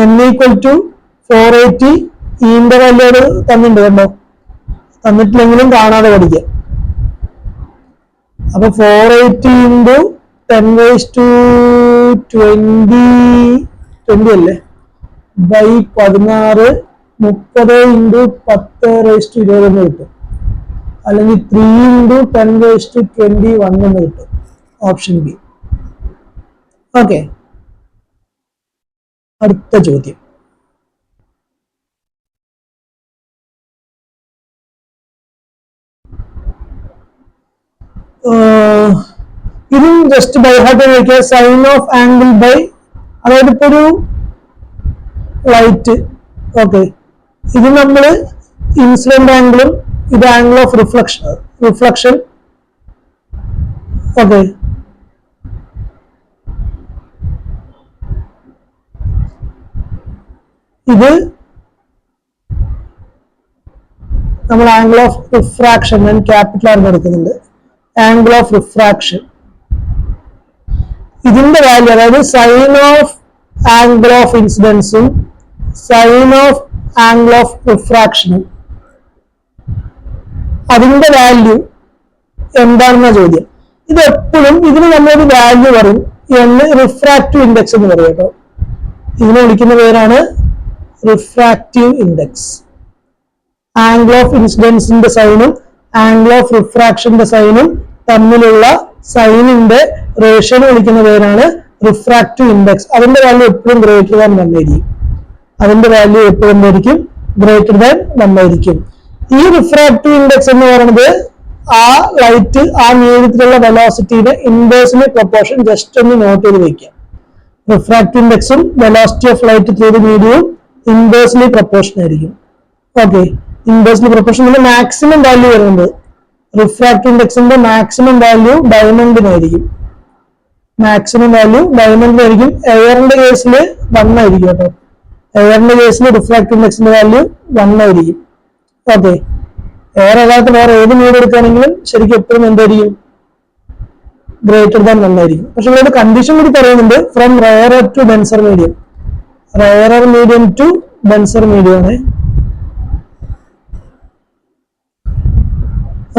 NE ഈക്വൽ ടു 480. ഇന്റെ വാല്യൂ തന്നിട്ടുണ്ട് കണ്ടോ, തന്നിട്ടില്ലെങ്കിലും കാണാതെ പഠിക്കുക. അപ്പൊ 480 ഇൻറ്റു 10⁻20 അല്ലേ, ബൈ 16, 30 ഇൻറ്റു 10⁻20 എന്ന് കിട്ടും. അല്ലെങ്കിൽ 3 ഇൻറ്റു 10⁻21 എന്ന് കിട്ടും. Option B. ഓക്കെ, അടുത്ത ചോദ്യം. ഇതും ജസ്റ്റ് ബൈ ഹാർട്ട് നോക്കിയാൽ സൈൻ ഓഫ് ആംഗിൾ ബൈ, അതായത് ഇപ്പൊ ഒരു ലൈറ്റ്, ഓക്കെ, ഇത് നമ്മൾ ഇൻസിഡന്റ് ആംഗിളും ഇത് ആംഗിൾ ഓഫ് റിഫ്ലക്ഷൻ. ഓക്കെ, ഇത് നമ്മൾ ആംഗിൾ ഓഫ് റിഫ്രാക്ഷൻ, ഞാൻ ക്യാപിറ്റൽ ആർ എടുക്കുന്നുണ്ട്. ആംഗിൾ ഓഫ് റിഫ്രാക്ഷൻ, ഇതിന്റെ വാല്യൂ, അതായത് സൈൻ ഓഫ് ആംഗിൾ ഓഫ് ഇൻസിഡൻസും സൈൻ ഓഫ് ആംഗിൾ ഓഫ് റിഫ്രാക്ഷനും, അതിന്റെ വാല്യൂ എന്താണെന്ന ചോദ്യം. ഇത് എപ്പോഴും ഇതിന് നമ്മളൊരു വാല്യൂ പറയും, റിഫ്രാക്റ്റീവ് ഇൻഡെക്സ് എന്ന് പറയും കേട്ടോ. ഇതിനെ വിളിക്കുന്ന പേരാണ് റിഫ്രാക്റ്റീവ് ഇൻഡെക്സ്. ആംഗിൾ ഓഫ് ഇൻസിഡൻസിന്റെ സൈനും ആംഗിൾ ഓഫ് റിഫ്രാക്ഷന്റെ സൈനും തമ്മിലുള്ള സൈനിന്റെ റേഷ്യോനെ വിളിക്കുന്ന പേരാണ് റിഫ്രാക്റ്റീവ് ഇൻഡെക്സ്. അതിന്റെ വാല്യൂ എപ്പോഴും ഗ്രേറ്റർ ദാൻ 1 ആയിരിക്കും. അതിന്റെ വാല്യൂ എപ്പോഴും എന്തായിരിക്കും, ഗ്രേറ്റർ ദാൻ 1 ആയിരിക്കും. ഈ റിഫ്രാക്റ്റീവ് ഇൻഡെക്സ് എന്ന് പറയുന്നത് ആ ലൈറ്റ് ആ മീഡിയത്തിലുള്ള വെലോസിറ്റിയുടെ ഇൻവേഴ്സ്ലി പ്രൊപ്പോർഷൻ. ജസ്റ്റ് ഒന്ന് നോട്ട് ചെയ്ത് വെക്കാം. റിഫ്രാക്റ്റീവ് ഇൻഡെക്സും velocity of light through the മീഡിയവും ഇൻവേഴ്സ്ലി പ്രൊപ്പോർഷൻ ആയിരിക്കും. Okay, inversely proportion maximum value വരുന്നത്, റിഫ്രാക്റ്റീവ് ഇൻഡെക്സിന്റെ മാക്സിമം വാല്യൂ ഡയമണ്ടിനായിരിക്കും. മാക്സിമം വാല്യൂ ഡയമണ്ടിനായിരിക്കും. എയറിന്റെ കേസിൽ 1 ആയിരിക്കും കേട്ടോ. എയറിന്റെ കേസിൽ റിഫ്രാക്റ്റീവ് ഇൻഡെക്സിന്റെ വാല്യൂ 1 ആയിരിക്കും. ഓക്കെ, എയർ അല്ലാത്ത വേറെ ഏത് മീഡിയം എടുക്കുകയാണെങ്കിലും ശരിക്കും എപ്പോഴും എന്തായിരിക്കും, ഗ്രേറ്റർ ദാൻ 1 ആയിരിക്കും. പക്ഷെ ഇവിടെ കണ്ടീഷൻ കൂടി പറയുന്നുണ്ട്, from rarer to denser medium. Rarer medium to denser medium ആണ്.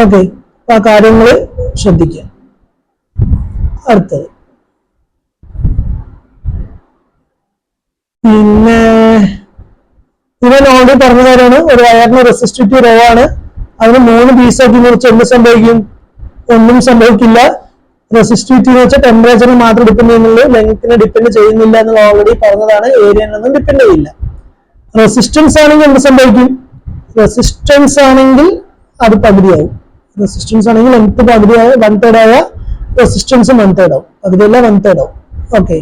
ഓക്കെ, ആ കാര്യങ്ങൾ ശ്രദ്ധിക്കുക. അടുത്തത് പിന്നെ ഇവൻ ഓൾറെഡി പറഞ്ഞ കാര്യമാണ്, ഒരു വയറിന് റെസിസ്റ്റിവിറ്റി റോ ആണ്. അതിന് 3 പീസാക്കി മുറിച്ച് എന്ത് സംഭവിക്കും, ഒന്നും സംഭവിക്കില്ല. റെസിസ്റ്റിവിറ്റി എന്ന് വെച്ചാൽ ടെമ്പറേച്ചറിന് മാത്രം ഡിപ്പെൻഡ് ചെയ്യുന്നുള്ളൂ, ലെങ്ത്തിനെ ഡിപ്പെൻഡ് ചെയ്യുന്നില്ല എന്ന് ഓൾറെഡി പറഞ്ഞതാണ്. ഏരിയനൊന്നും ഡിപ്പെൻഡ് ചെയ്യില്ല. റെസിസ്റ്റൻസ് ആണെങ്കിൽ എന്ത് സംഭവിക്കും, റെസിസ്റ്റൻസ് ആണെങ്കിൽ അത് പകുതിയാവും. റെസിസ്റ്റൻസ് ആണെങ്കിൽ ലെങ്ത് പകുതിയായ 1/3 ആയ റെസിസ്റ്റൻസ് 1/3 ആവും. പകുതിയല്ല 1/3 ആവും. ഓക്കെ,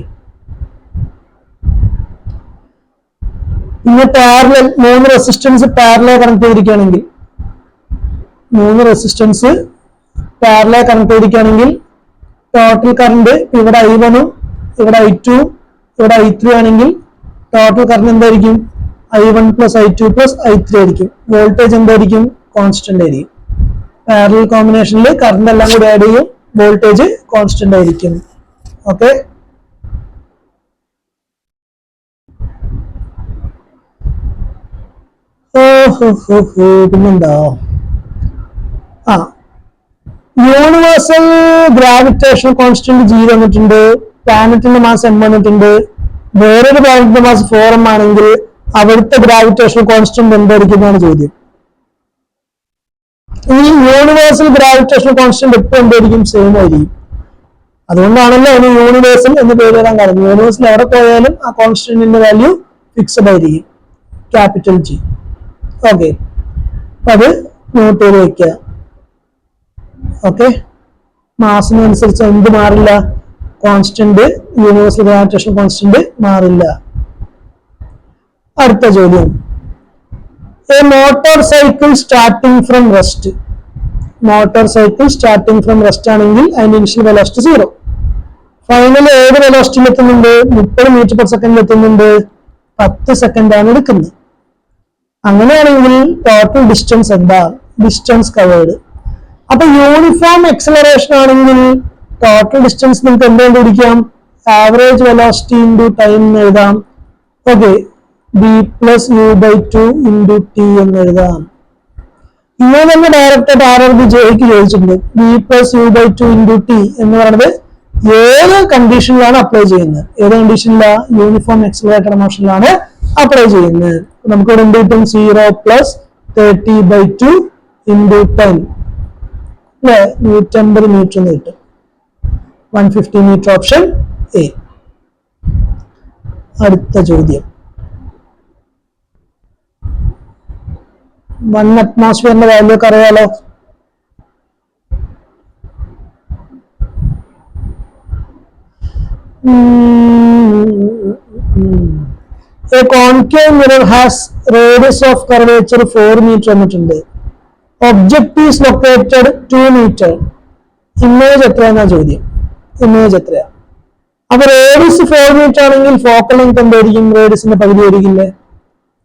പിന്നെ പാരലൽ 3 റെസിസ്റ്റൻസ് പാരലൽ കണക്ട് ചെയ്തിരിക്കുകയാണെങ്കിൽ, 3 റെസിസ്റ്റൻസ് പാരലൽ കണക്ട് ചെയ്തിരിക്കുകയാണെങ്കിൽ ടോട്ടൽ കറണ്ട് ഇവിടെ I1 ഇവിടെ I2 ഇവിടെ I3 ആണെങ്കിൽ ടോട്ടൽ കറണ്ട് എന്തായിരിക്കും, I1 plus I2 plus I3 ആയിരിക്കും. വോൾട്ടേജ് എന്തായിരിക്കും, കോൺസ്റ്റന്റ് ആയിരിക്കും. പാരലൽ കോമ്പിനേഷനിൽ കറണ്ട് എല്ലാം കൂടി ആഡ് ചെയ്യും, വോൾട്ടേജ് കോൺസ്റ്റന്റ് ആയിരിക്കും. ഓക്കെ, പിന്നെന്താ, യൂണിവേഴ്സൽ ഗ്രാവിറ്റേഷൻ കോൺസ്റ്റന്റ് G വന്നിട്ടുണ്ട്. പ്ലാനറ്റിന്റെ മാസ് M വന്നിട്ടുണ്ട്. വേറൊരു പ്ലാനറ്റിന്റെ മാസ് 4M ആണെങ്കിൽ അവിടുത്തെ ഗ്രാവിറ്റേഷൻ കോൺസ്റ്റന്റ് എന്തായിരിക്കും എന്നാണ് ചോദ്യം. ഈ യൂണിവേഴ്സൽ ഗ്രാവിറ്റേഷൻ കോൺസ്റ്റന്റ് എപ്പോൾ എന്തായിരിക്കും, സെയിം ആയിരിക്കും. അതുകൊണ്ടാണല്ലോ അതിന് യൂണിവേഴ്സൽ എന്ന് പേര് വരാൻ കാരണം. യൂണിവേഴ്സൽ എവിടെ പോയാലും ആ കോൺസ്റ്റന്റിന്റെ വാല്യൂ ഫിക്സഡ് ആയിരിക്കും, ക്യാപിറ്റൽ G. ഓക്കെ, അത് നോട്ട് ചെയ്ത് വെക്കുക. ഓക്കെ. മാസിനനുസരിച്ച് എന്ത് മാറില്ല? കോൺസ്റ്റന്റ്, യൂണിവേഴ്സൽ ഗ്രാവിറ്റേഷൻ കോൺസ്റ്റന്റ് മാറില്ല. അടുത്ത ചോദ്യം, A motor cycle starting from rest. Motor cycle starting from rest ആണെങ്കിൽ അതിന്റെ ഇനിഷ്യൽ വെലോസിറ്റി 0. ഫൈനൽ ഏത് വെലോസിറ്റിയിൽ എത്തുന്നുണ്ട്? 30 മീറ്റർ പെർ സെക്കൻഡിൽ എത്തുന്നുണ്ട്. 10 സെക്കൻഡ് ആണ് എടുക്കുന്നത്. അങ്ങനെയാണെങ്കിൽ ടോട്ടൽ ഡിസ്റ്റൻസ് എന്താ? Distance covered. അപ്പൊ യൂണിഫോം എക്സലറേഷൻ ആണെങ്കിൽ ടോട്ടൽ ഡിസ്റ്റൻസ് നിങ്ങൾക്ക് എന്ത് കണ്ടുപിടിക്കാം? ആവറേജ് വെലോസിറ്റി ഇൻറ്റു ടൈം എന്ന് എഴുതാം. ഓക്കെ, b+u/2 ഇൻറ്റു ടി എന്ന് എഴുതാം. ഇങ്ങനെ തന്നെ ഡയറക്റ്റ് ആയിട്ട് ജെയ്ക്ക് ചോദിച്ചിട്ടുണ്ട്. b+u/2 ഇൻറ്റു ടി എന്ന് പറയുന്നത് ഏത് കണ്ടീഷനിലാണ് അപ്ലൈ ചെയ്യുന്നത്? ഏത് കണ്ടീഷനിലാ? യൂണിഫോം എക്സലറേറ്റഡ് മോഷനിലാണ് അപ്ലൈ ചെയ്യുന്നത്. നമുക്ക് ഇവിടെ എന്ത് കിട്ടും? 0 + 30/2 ഇൻറ്റു 10 അല്ലെ, 150 മീറ്റർ എന്ന് കിട്ടും. 150 മീറ്റർ, ഓപ്ഷൻ എ. അടുത്ത ചോദ്യം, 1 അറ്റ്മോസ്ഫിയറിന്റെ വാല്യൂ ഒക്കെ അറിയാലോ. A concave mirror has radius of curvature 4 meter എന്നിട്ടുണ്ട്. Object is located 2 meter. Image എത്രയാണെന്നാ ചോദ്യം. ഇമേജ് എത്രയാ? അപ്പൊ റേഡിയസ് 4 meter ആണെങ്കിൽ ഫോക്കൽ ലെങ്ത് എന്തായിരിക്കും? റേഡിയസിന്റെ പകുതി ആയിരിക്കില്ലേ?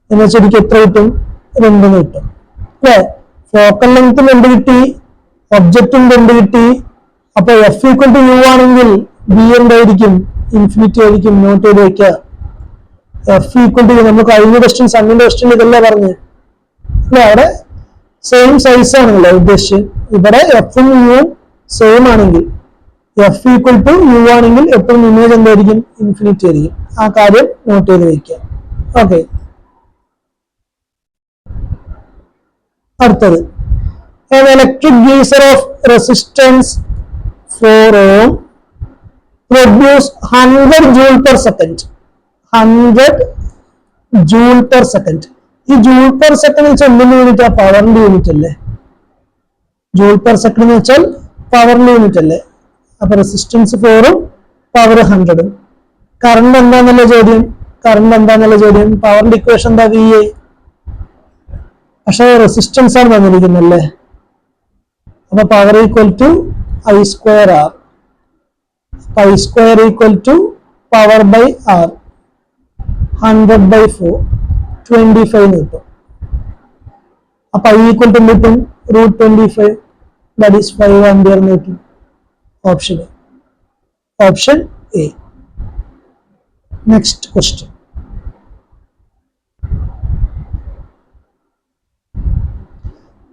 എന്ന് വെച്ചാൽ എനിക്ക് എത്ര കിട്ടും? 2 കിട്ടും അല്ലെ? ഫോക്കൽ ലെങ്ത്തും 2 കിട്ടി, ഒബ്ജക്റ്റും 2 കിട്ടി. അപ്പൊ F=u ആണെങ്കിൽ ബി എന്തായിരിക്കും? ഇൻഫിനിറ്റി ആയിരിക്കും. നോട്ട് ചെയ്ത് വെക്കുക. F=u. നമ്മൾ കഴിഞ്ഞ ക്വസ്റ്റ്യൻ, സണ്ണിന്റെ ക്വസ്റ്റ്യൻ ഇതല്ലേ പറഞ്ഞ് അല്ലെ? അവിടെ സെയിം സൈസ് ആണല്ലോ ഉദ്ദേശിച്ചത്. ഇവിടെ എഫും യുവും സെയിം ആണെങ്കിൽ, F=u ആണെങ്കിൽ എപ്പോഴും ഇമേജ് എന്തായിരിക്കും? ഇൻഫിനിറ്റി ആയിരിക്കും. ആ കാര്യം നോട്ട് ചെയ്ത് വെക്കുക. ഓക്കെ, അടുത്തത്, an electric geyser of resistance 4 ohm produce 100 joule per second. 100 joule per second. ഈ ജൂൾ പെർ സെക്കൻഡ് എന്ന് വെച്ചാൽ എന്തിന്റെ യൂണിറ്റ്? പവറിന്റെ യൂണിറ്റ് അല്ലേ? ജൂൾ പെർ സെക്കൻഡ് എന്ന് വെച്ചാൽ പവറിന്റെ യൂണിറ്റ് അല്ലേ? അപ്പൊ റെസിസ്റ്റൻസ് 4ഉം പവർ 100ഉം. കറണ്ട് എന്താന്നുള്ള ചോദ്യം? പവറിന്റെ ഇക്വേഷൻ എന്താ? VA. പക്ഷെ റെസിസ്റ്റൻസ് ആണ് തന്നിരിക്കുന്നല്ലേ. അപ്പൊ power = I²R. I² = power by R. 100/4 25 കിട്ടും. അപ്പൊ I = കിട്ടും √25, that is 5 ampere എന്ന് കിട്ടും. Option A. നെക്സ്റ്റ് ക്വസ്റ്റ്യൻ,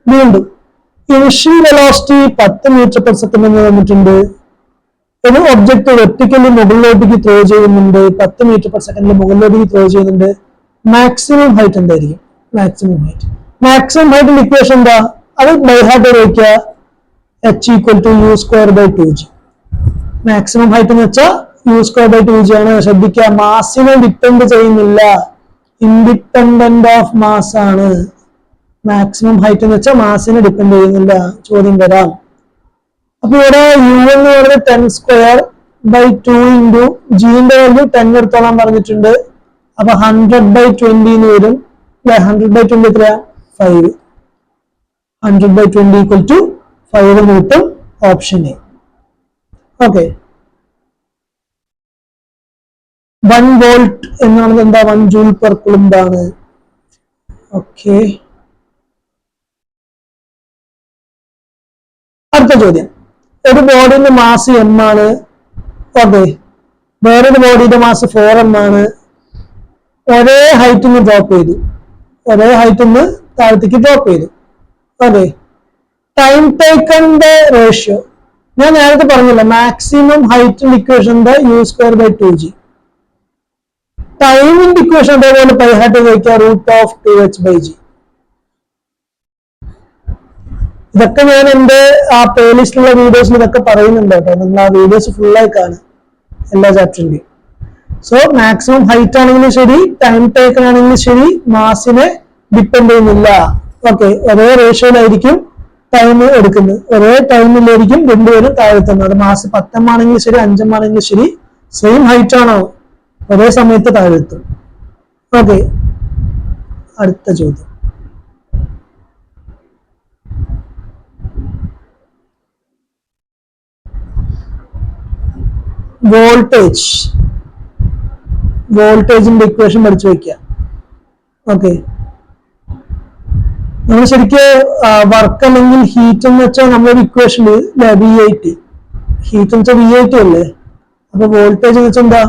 വീണ്ടും initial velocity 10 metre per second എന്ന് തന്നിട്ടുണ്ട്. ഒരു ഒബ്ജക്ട് വെർട്ടിക്കലി മുകളിലോട്ടേക്ക് ത്രോ ചെയ്യുന്നുണ്ട്. 10 മീറ്റർ പെർ സെക്കൻഡിൽ മുകളിലോട്ടേക്ക് ത്രോ ചെയ്യുന്നുണ്ട്. മാക്സിമം ഹൈറ്റ് എന്തായിരിക്കും? മാക്സിമം ഹൈറ്റിന്റെ ഇക്വേഷൻ എന്താ? അത് ബൈ ഹാർട്ട് വയ്ക്കുക. h=u²/2g. മാക്സിമം ഹൈറ്റ് എന്ന് വെച്ചാൽ u²/2g ആണ്. ശ്രദ്ധിക്കുക, മാസിനെ ഡിപ്പെൻഡ് ചെയ്യുന്നില്ല, ഇൻഡിപെൻഡന്റ് ഓഫ് മാസ് ആണ്. മാക്സിമം ഹൈറ്റ് എന്ന് വെച്ചാൽ മാസിനെ ഡിപ്പെൻഡ് ചെയ്യുന്നില്ല. ചോദ്യം വരാം. അപ്പൊ ഇവിടെ u എന്ന് പറയുന്നത് 10²/2 ഇൻറ്റു ജിന്റെ വാല്യൂ 10 എടുത്തോളാൻ പറഞ്ഞിട്ടുണ്ട്. അപ്പൊ 100/20 എന്ന് വരും അല്ലെ? 100/20 എത്രയാ? 5. 100/20 = 5 എന്ന് കിട്ടും. Option A. ഓക്കെ, 1 വോൾട്ട് എന്നാണ് എന്താ? 1 ജൂൾ പെർ കുളംബ് ആണ്. ഓക്കെ, അടുത്ത ചോദ്യം, ഒരു ബോഡിന്റെ മാസ് m ആണ്. ഓക്കെ, വേറൊരു ബോഡിയുടെ മാസ് 4m ആണ്. ഒരേ ഹൈറ്റിൽ നിന്ന് ഡ്രോപ്പ് ചെയ്തു. താഴത്തേക്ക് ഡ്രോപ്പ് ചെയ്തു. ഓക്കെ, ടൈം ടേക്കന്റെ റേഷ്യോ ഞാൻ നേരത്തെ പറഞ്ഞില്ല. മാക്സിമം ഹൈറ്റിന്റെ ഇക്വേഷൻ എന്താ? u²/2g. ടൈമിന്റെ ഇക്വേഷൻ അതേപോലെ ബൈ ഹാർട്ട് വയ്ക്കുക. √2h/g. ഇതൊക്കെ ഞാൻ എന്റെ ആ പ്ലേലിസ്റ്റിലുള്ള വീഡിയോസിൽ ഇതൊക്കെ പറയുന്നുണ്ട് കേട്ടോ. നിങ്ങൾ ആ വീഡിയോസ് ഫുള്ളായി കാണും, എല്ലാ ചാപ്റ്ററിന്റെയും. സോ മാക്സിമം ഹൈറ്റ് ആണെങ്കിലും ശരി, ടൈം ടേക്കൺ ആണെങ്കിലും ശരി, മാസിനെ ഡിപ്പെൻഡ് ചെയ്യുന്നില്ല. ഓക്കെ, ഒരേ റേഷ്യോയിലായിരിക്കും. ടൈം എടുക്കുന്നത്. ഒരേ ടൈമിലായിരിക്കും രണ്ടുപേരും താഴെത്തുന്നത്. അത് മാസ് 10 ആണെങ്കിലും ശരി 5 ആണെങ്കിലും ശരി സെയിം ഹൈറ്റ് ആണോ ഒരേ സമയത്ത് താഴെത്തും. ഓക്കെ, അടുത്ത ചോദ്യം. വോൾട്ടേജിന്റെ ഇക്വേഷൻ പഠിച്ചു വെക്കുക. ഓക്കെ, നമ്മൾ ശരിക്കും വർക്ക് അല്ലെങ്കിൽ ഹീറ്റ് എന്ന് വെച്ചാൽ നമ്മളൊരു ഇക്വേഷനിൽ V8 ഹീറ്റ് എന്ന് വെച്ചാൽ V8 അല്ലേ. അപ്പൊ വോൾട്ടേജ് എന്ന് വെച്ചാൽ എന്താ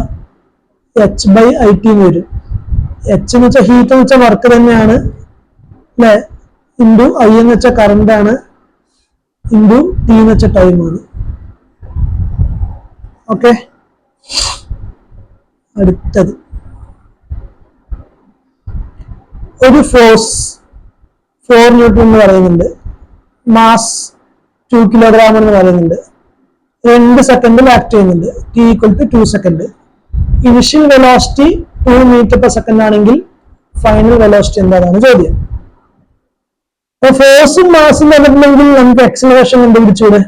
H/IT എന്ന് വരും. H എന്ന് വെച്ചാൽ ഹീറ്റ് എന്ന് വെച്ചാൽ വർക്ക് തന്നെയാണ് അല്ലെ, ഇൻറ്റു I എന്ന് വെച്ചാൽ കറണ്ട് ആണ്, ഇൻറ്റു T എന്ന് വെച്ചാൽ ടൈമാണ്. ഓക്കെ, അടുത്തത് ഒരു ഫോഴ്സ് 4 ന്യൂട്ടൺ എന്ന് പറയുന്നുണ്ട്, മാസ് 2 കിലോഗ്രാം എന്ന് പറയുന്നുണ്ട്, 2 സെക്കൻഡിൽ ആക്ട് ചെയ്യുന്നുണ്ട്, T = 2 second. Initial velocity 2 metre per second ആണെങ്കിൽ ഫൈനൽ വെലോസിറ്റി എന്താണെന്ന് ചോദ്യം. ഫോഴ്സും മാസും തന്നിട്ടുണ്ടെങ്കിൽ നമുക്ക് എക്സലറേഷൻ കണ്ടുപിടിച്ചൂടെ,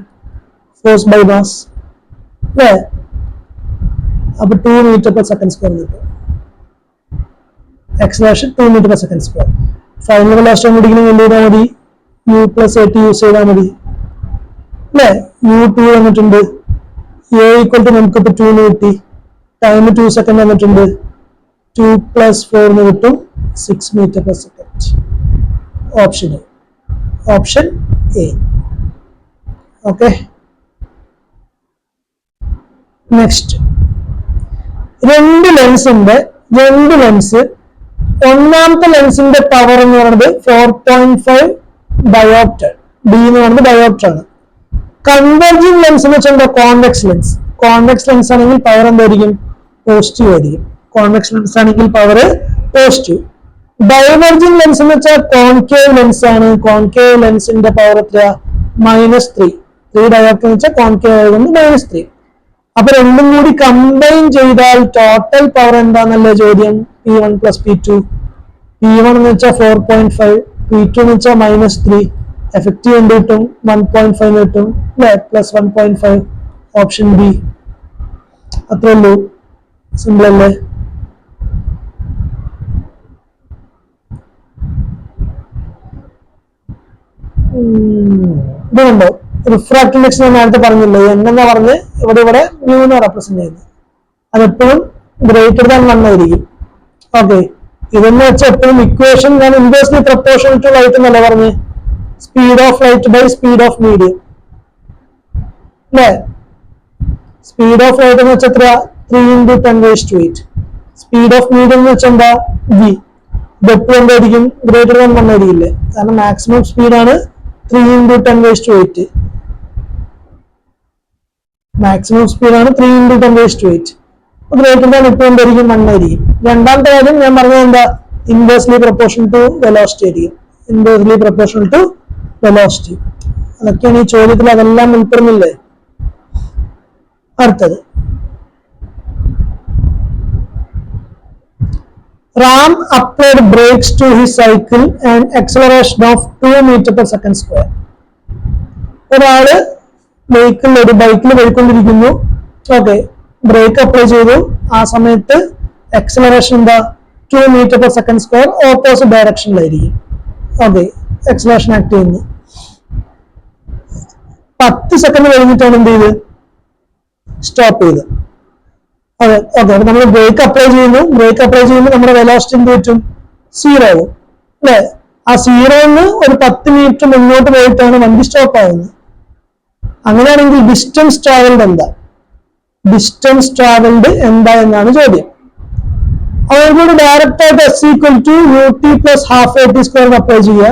ഫോഴ്സ് ബൈ മാസ് അല്ലേ. അപ്പൊ 2 മീറ്റർ/സെക്കൻഡ് സ്ക്വയർ കിട്ടും. Acceleration 2 metre per second square. Final velocity കണ്ടുപിടിക്കണമെങ്കിൽ എന്ത് ചെയ്താൽ മതി, U+AT യൂസ് ചെയ്താൽ മതി അല്ലേ. U2 വന്നിട്ടുണ്ട്, A = നമുക്കിപ്പോ 2 എന്ന് കിട്ടി, ടൈം 2 സെക്കൻഡ് വന്നിട്ടുണ്ട്, 2 + 4 എന്ന് കിട്ടും, 6 metre per second. Option A. Okay, next. രണ്ട് ലെൻസ് ഒന്നാമത്തെ ലെൻസിന്റെ പവർ എന്ന് പറയുന്നത് 4.5 ഡയോപ്റ്റർ, ഡി എന്ന് പറയുന്നത് ഡയോപ്റ്റർ ആണ്. കൺവെർജിംഗ് ലെൻസ് എന്ന് വെച്ചാൽ കോൺവെക്സ് ലെൻസ് ആണെങ്കിൽ പവർ എന്തായിരിക്കും, പോസിറ്റീവ് ആയിരിക്കും. കോൺവെക്സ് ലെൻസ് ആണെങ്കിൽ പവർ പോസിറ്റീവ്. ഡൈവേർജിംഗ് ലെൻസ് എന്ന് വെച്ചാൽ കോൺകേവ് ലെൻസ് ആണ്. കോൺകേവ് ലെൻസിന്റെ പവർ എത്ര, -3. 3 ഡയോപ്റ്റർ എന്ന് വെച്ചാൽ കോൺകേവ് ആയതുകൊണ്ട് -3. അപ്പൊ രണ്ടും കൂടി കമ്പൈൻ ചെയ്താൽ ടോട്ടൽ പവർ എന്താണെന്നല്ലേ ചോദ്യം. P1 + P2. P1 എന്ന് വെച്ചാൽ 4.5, P2 എന്ന് വെച്ചാൽ -3. എഫക്റ്റീവ് എന്ത് കിട്ടും, 1.5 കിട്ടും അല്ലെ, +1.5. Option B. അത്രേ ഉള്ളൂ, സിമ്പിൾ അല്ലേ. ഇതുണ്ടോ, റിഫ്രാക്റ്റീവ് ഇൻഡെക്സ് ഞാൻ നേരത്തെ പറഞ്ഞില്ലേ, എന്നാ പറഞ്ഞ് ഇവിടെ മ്യൂ എന്ന് റെപ്രസെന്റ് ചെയ്യുന്നത്. അതെപ്പോഴും ഗ്രേറ്റർ ദാൻ 1 ആയിരിക്കും. ഓക്കെ, ഇതെന്ന് വെച്ചാൽ എപ്പോഴും ഇക്വേഷൻ ഞാൻ ഇൻവേഴ്സ്ലി പ്രൊപ്പോർഷണൽ ടു ലൈറ്റ് എന്നല്ല പറഞ്ഞ്, speed of light by speed of medium അല്ലേ. സ്പീഡ് ഓഫ് ലൈറ്റ് എന്ന് വെച്ചാൽ എത്ര, 3 × 10⁸. സ്പീഡ് ഓഫ് മീഡിയം എന്ന് വെച്ചാൽ എന്താ, v. ഇതെപ്പോഴും എന്തായിരിക്കും, ഗ്രേറ്റർ ദാൻ 1 ആയിരിക്കില്ലേ, കാരണം മാക്സിമം സ്പീഡാണ് 3 × 10⁸. മാക്സിമം സ്പീഡാണ് 3 × 10⁸. ഗ്രേറ്റർ ദാൻ ഇപ്പോൾ എന്തായിരിക്കും, 1 ആയിരിക്കും. രണ്ടാമത്തെ കാര്യം ഞാൻ പറഞ്ഞത് എന്താ, ഇൻവേഴ്സ്ലി പ്രൊപ്പോർഷണൽ ടു വെലോസിറ്റി ആയിരിക്കും. Inversely proportional to velocity. അതൊക്കെയാണ് ഈ ചോദ്യത്തിൽ, അതെല്ലാം ഉൾപ്പെടുന്നില്ലേ. അടുത്തത്, Ram applied brakes to his cycle and acceleration of 2 meter/second². ഒരാള് ഒരു ബൈക്കിൽ പോയിക്കൊണ്ടിരിക്കുന്നു. ഓക്കെ, ബ്രേക്ക് അപ്ലൈ ചെയ്തു. ആ സമയത്ത് എക്സലറേഷൻ എന്താ, 2 meter/second², ഓപ്പോസിറ്റ് ഡയറക്ഷനിലായിരിക്കും. ഓക്കെ, എക്സലറേഷൻ ആക്ട് ചെയ്യുന്നു. 10 സെക്കൻഡ് കഴിഞ്ഞിട്ടാണ് എന്ത് ചെയ്ത്, സ്റ്റോപ്പ് ചെയ്ത്. അതെ, ഓക്കെ, അപ്പൊ നമ്മൾ ബ്രേക്ക് അപ്ലൈ ചെയ്യുമ്പോൾ നമ്മുടെ വെലോസിറ്റി എന്ത് പറ്റും, 0 ആവും അല്ലെ. ആ 0ന്ന് ഒരു 10 മീറ്റർ മുന്നോട്ട് പോയിട്ടാണ് വണ്ടി സ്റ്റോപ്പ് ആവുന്നത്. അങ്ങനെയാണെങ്കിൽ ഡിസ്റ്റൻസ് ട്രാവൽഡ് എന്താ എന്നാണ് ചോദ്യം. അവരോട് ഡയറക്റ്റ് ആയിട്ട് S = ut + ½ അപ്ലൈ ചെയ്യുക.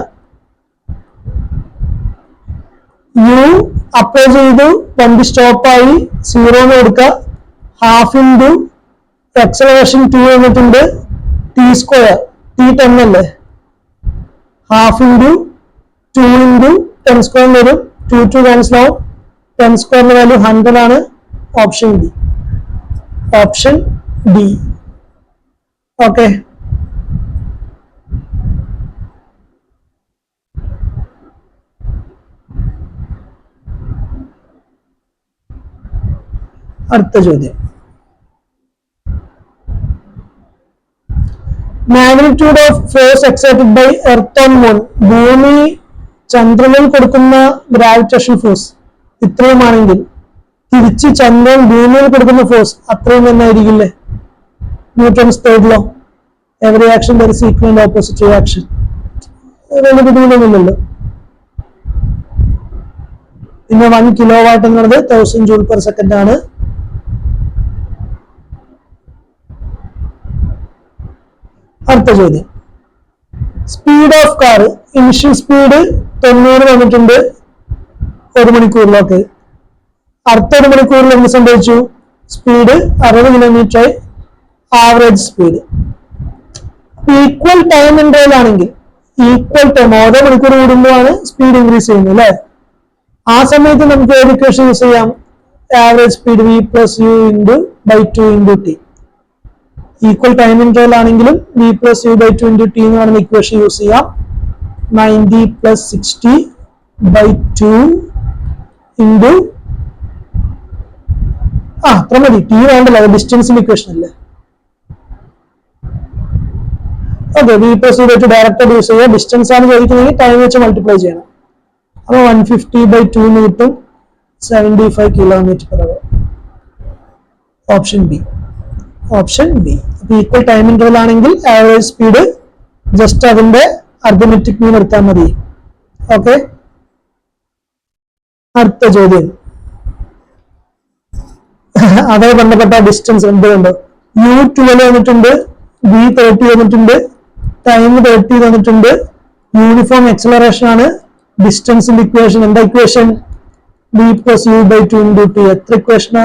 U അപ്ലൈ ചെയ്തു, വണ്ടി സ്റ്റോപ്പായി, 0 കൊടുക്കുക. ½ × എക്സലറേഷൻ 2 വന്നിട്ടുണ്ട്, T², T10 അല്ലേ. ½ × 2 × 10² വരും, 2 ക്യാൻസൽ ആവും, 10² വാല്യൂ 100 ആണ്. Option D. ഓക്കെ, അടുത്ത ചോദ്യം, magnitude of force exerted by earth on moon, ഭൂമി ചന്ദ്രനിൽ കൊടുക്കുന്ന ഗ്രാവിറ്റേഷൻ ഫോഴ്സ് ഇത്രയുമാണെങ്കിൽ തിരിച്ച് ചന്ദ്രൻ ഭൂമിയിൽ കൊടുക്കുന്ന ഫോഴ്സ് അത്രയും തന്നെ ആയിരിക്കില്ലേ? Newton's third law, every action there is equal and opposite reaction. വലിയ ബുദ്ധിമുട്ടൊന്നുമില്ലല്ലോ. പിന്നെ 1 കിലോവാട്ട് എന്നുള്ളത് 1000 ജൂൾ പെർ സെക്കൻഡ് ആണ്. അടുത്ത ചോദ്യം, speed of car, initial speed 90 വന്നിട്ടുണ്ട് 1 മണിക്കൂറിലൊക്കെ. അടുത്ത 1 മണിക്കൂറിൽ എന്ത് സംഭവിച്ചു? Speed 60 kilometre average speed. Equal time interval ആണെങ്കിൽ ഈക്വൽ ടൈം ഓരോ മണിക്കൂർ കൂടുമ്പോഴാണ് സ്പീഡ് ഇൻക്രീസ് ചെയ്യുന്നത് അല്ലെ? ആ സമയത്ത് നമുക്ക് ഏത് ഇക്വേഷൻ യൂസ് ചെയ്യാം? Average speed v plus u into by 2 into t. Equal time interval ആണെങ്കിലും v plus u by 2 into t എന്ന് പറയുന്ന ഇക്വേഷൻ യൂസ് ചെയ്യാം. 90 പ്ലസ് 60 ബൈ 2 ഇൻറ്റു അത്ര മതി, ടി വേണ്ടല്ലോ, ഡിസ്റ്റൻസിന്റെ ഇക്വേഷൻ അല്ലേ. Okay, v plus u by 2 direct use ചെയ്യുക. ഡിസ്റ്റൻസ് ആണ് ചോദിക്കുന്നതെങ്കിൽ ടൈം വെച്ച് മൾട്ടിപ്ലൈ ചെയ്യണം. അപ്പോൾ 150 ബൈ 2 എന്ന് കിട്ടും 75 kilometre per hour. Option B. Option B. അപ്പൊ ഈക്വൽ ടൈം ഇന്റർവൽ ആണെങ്കിൽ ആവറേജ് സ്പീഡ് ജസ്റ്റ് അതിന്റെ അർദ്ധമെട്രിക് മീൻ എടുത്താൽ മതി. ഓക്കെ, അടുത്ത ചോദ്യം, അതേ ബന്ധപ്പെട്ട ഡിസ്റ്റൻസ് എന്തുകൊണ്ട്? U12 വന്നിട്ടുണ്ട്, V30 വന്നിട്ടുണ്ട്, ടൈം 30 വന്നിട്ടുണ്ട്, യൂണിഫോം എക്സലറേഷൻ ആണ്. ഡിസ്റ്റൻസിന്റെ ഇക്വേഷൻ എന്താ? Equation v plus u by 2 into t. എത്ര ഇക്വേഷൻ,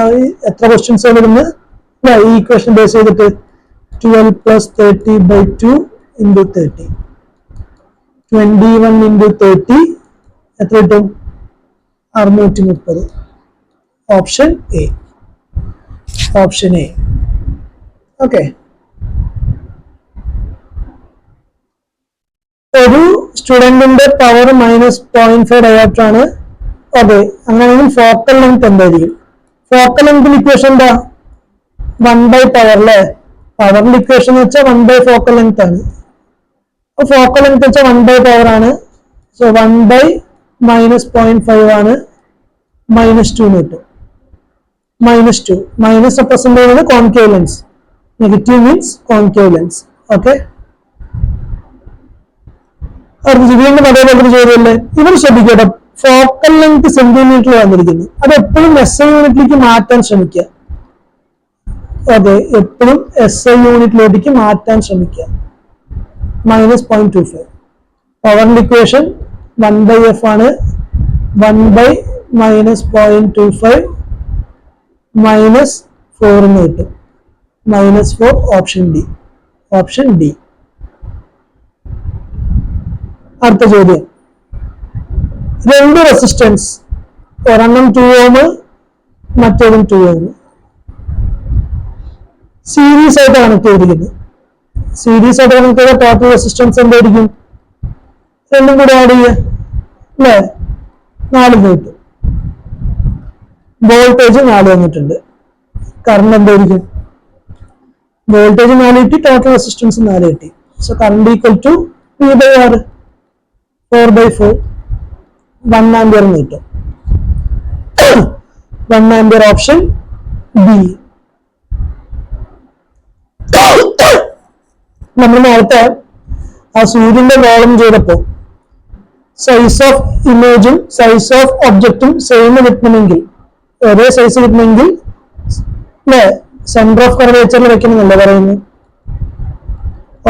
എത്ര ക്വസ്റ്റ്യൻസ് വരുന്നത് ഈ ഇക്വേഷൻ ബേസ് ചെയ്തിട്ട്? 12 പ്ലസ് 30 ബൈ 2 ഇൻറ്റു 30, 21 ഇൻറ്റു 30 എത്ര കിട്ടും? 630. Option A. Option A. Okay, ഒരു സ്റ്റുഡന്റിന്റെ പവർ -0.5 ഡയോപ്റ്റർ ആണ്. ഓക്കെ, അങ്ങനെയാണെങ്കിൽ ഫോക്കൽ ലെങ്ത് എന്തായിരിക്കും? ഫോക്കൽ ലെങ്ത് ഇക്വേഷൻ എന്താ? 1 പവർ അല്ലേ? പവറിന്റെ ഇക്വേഷൻ എന്ന് വെച്ചാൽ 1 ഫോക്കൽ ലെങ്ത് ആണ്. ഫോക്കൽ ലെങ്ത് വെച്ചാൽ 1 പവർ ആണ്. സോ 1 -0.5 ആണ്, -2 കിട്ടും. -2 മൈനസ് റെപ്രസെന്റ് ചെയ്യുന്നത് concave lens, negative means concave lens. Okay, വീണ്ടും അതേപോലെ ചോദ്യമല്ലേ? ഇവർ ശ്രദ്ധിക്കട്ടെ, ഫോക്കൽ ലെങ്ത് സെന്റിമീറ്ററിൽ വന്നിരിക്കുന്നു. അത് എപ്പോഴും SI യൂണിറ്റിലേക്ക് മാറ്റാൻ ശ്രമിക്കുക. അതെ, എപ്പോഴും SI യൂണിറ്റിലേക്ക് മാറ്റാൻ ശ്രമിക്കുക. -0.25. പവറിന്റെ ഇക്വേഷൻ 1/f ആണ്. 1 -0.25 -4 എന്ന് കിട്ടും. -4. Option D. Option D. അടുത്ത ചോദ്യം, രണ്ട് റെസിസ്റ്റൻസ്, ഒരെണ്ണം 2 ohm മറ്റേതും 2 ohm സീരീസ് ആയിട്ട് കണക്ട് ചെയ്തിരിക്കുന്നത്. സീരീസ് ആയിട്ട് കണക്ട് ചെയ്ത ടോട്ടൽ റെസിസ്റ്റൻസ് എന്തായിരിക്കും? രണ്ടും കൂടെ ആഡ് ചെയ്യുക അല്ലേ? 4 കിട്ടും. വോൾട്ടേജ് 4 വന്നിട്ടുണ്ട്. കറണ്ട് എന്തായിരിക്കും? വോൾട്ടേജ് 4 കിട്ടി, ടോട്ടൽ റെസിസ്റ്റൻസ് 4 കിട്ടി. So current equal to V/R, 4/4, 1 ampere എന്ന് കിട്ടും. 1 ആംപിയർ. Option B. നമ്മൾ നേരത്തെ ആ സൂര്യന്റെ പ്രോബ്ലം ചെയ്തപ്പോ സൈസ് ഓഫ് ഇമേജും സൈസ് ഓഫ് ഒബ്ജക്റ്റും സെയിം കിട്ടണമെങ്കിൽ, ഒരേ സൈസ് കിട്ടണമെങ്കിൽ അല്ലെ, സെന്റർ ഓഫ് കർവേച്ചറിൽ വെക്കണമെന്നല്ലേ പറയുന്നത്?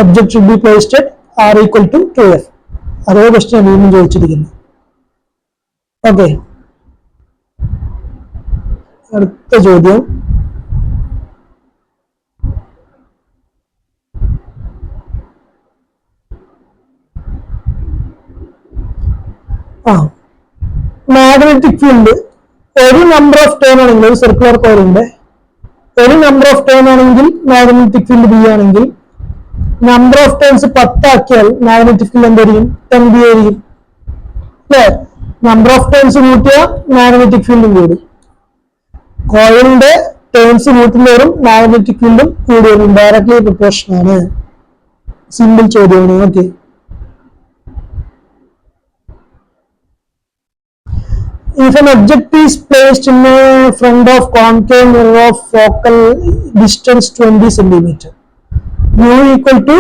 Object should be placed at R equal to 2f. അതേ ക്വസ്റ്റ്യൻ വീണ്ടും ചോദിച്ചിരിക്കുന്നു. ഓക്കെ, അടുത്ത ചോദ്യം, മാഗ്നറ്റിക് ഫീൽഡ് ഒരു നമ്പർ ഓഫ് ടേൺ ആണെങ്കിൽ, ഒരു സർക്കുലർ കോയിലിന്റെ ഒരു നമ്പർ ഓഫ് ടേൺ ആണെങ്കിൽ മാഗ്നറ്റിക് ഫീൽഡ് ബി ആണെങ്കിൽ, നമ്പർ ഓഫ് ടേൺസ് 10 ആക്കിയാൽ മാഗ്നറ്റിക് ഫീൽഡ് എന്തായിരിക്കും? 10B ആയിരിക്കും അല്ലേ? നമ്പർ ഓഫ് ടേൺസ് കൂട്ടിയാൽ മാഗ്നറ്റിക് ഫീൽഡും കൂടും. കോയിലിന്റെ ടേൺസ് കൂട്ടുന്നവരും മാഗ്നറ്റിക് ഫീൽഡും കൂടി വരും. ഡയറക്ട്ലി പ്രൊപ്പോർഷൻ ആണ്. സിമ്പിൾ ചോദ്യമാണ്. Okay, if an object is placed in front of concave mirror of focal distance 20 centimeter, u equal to,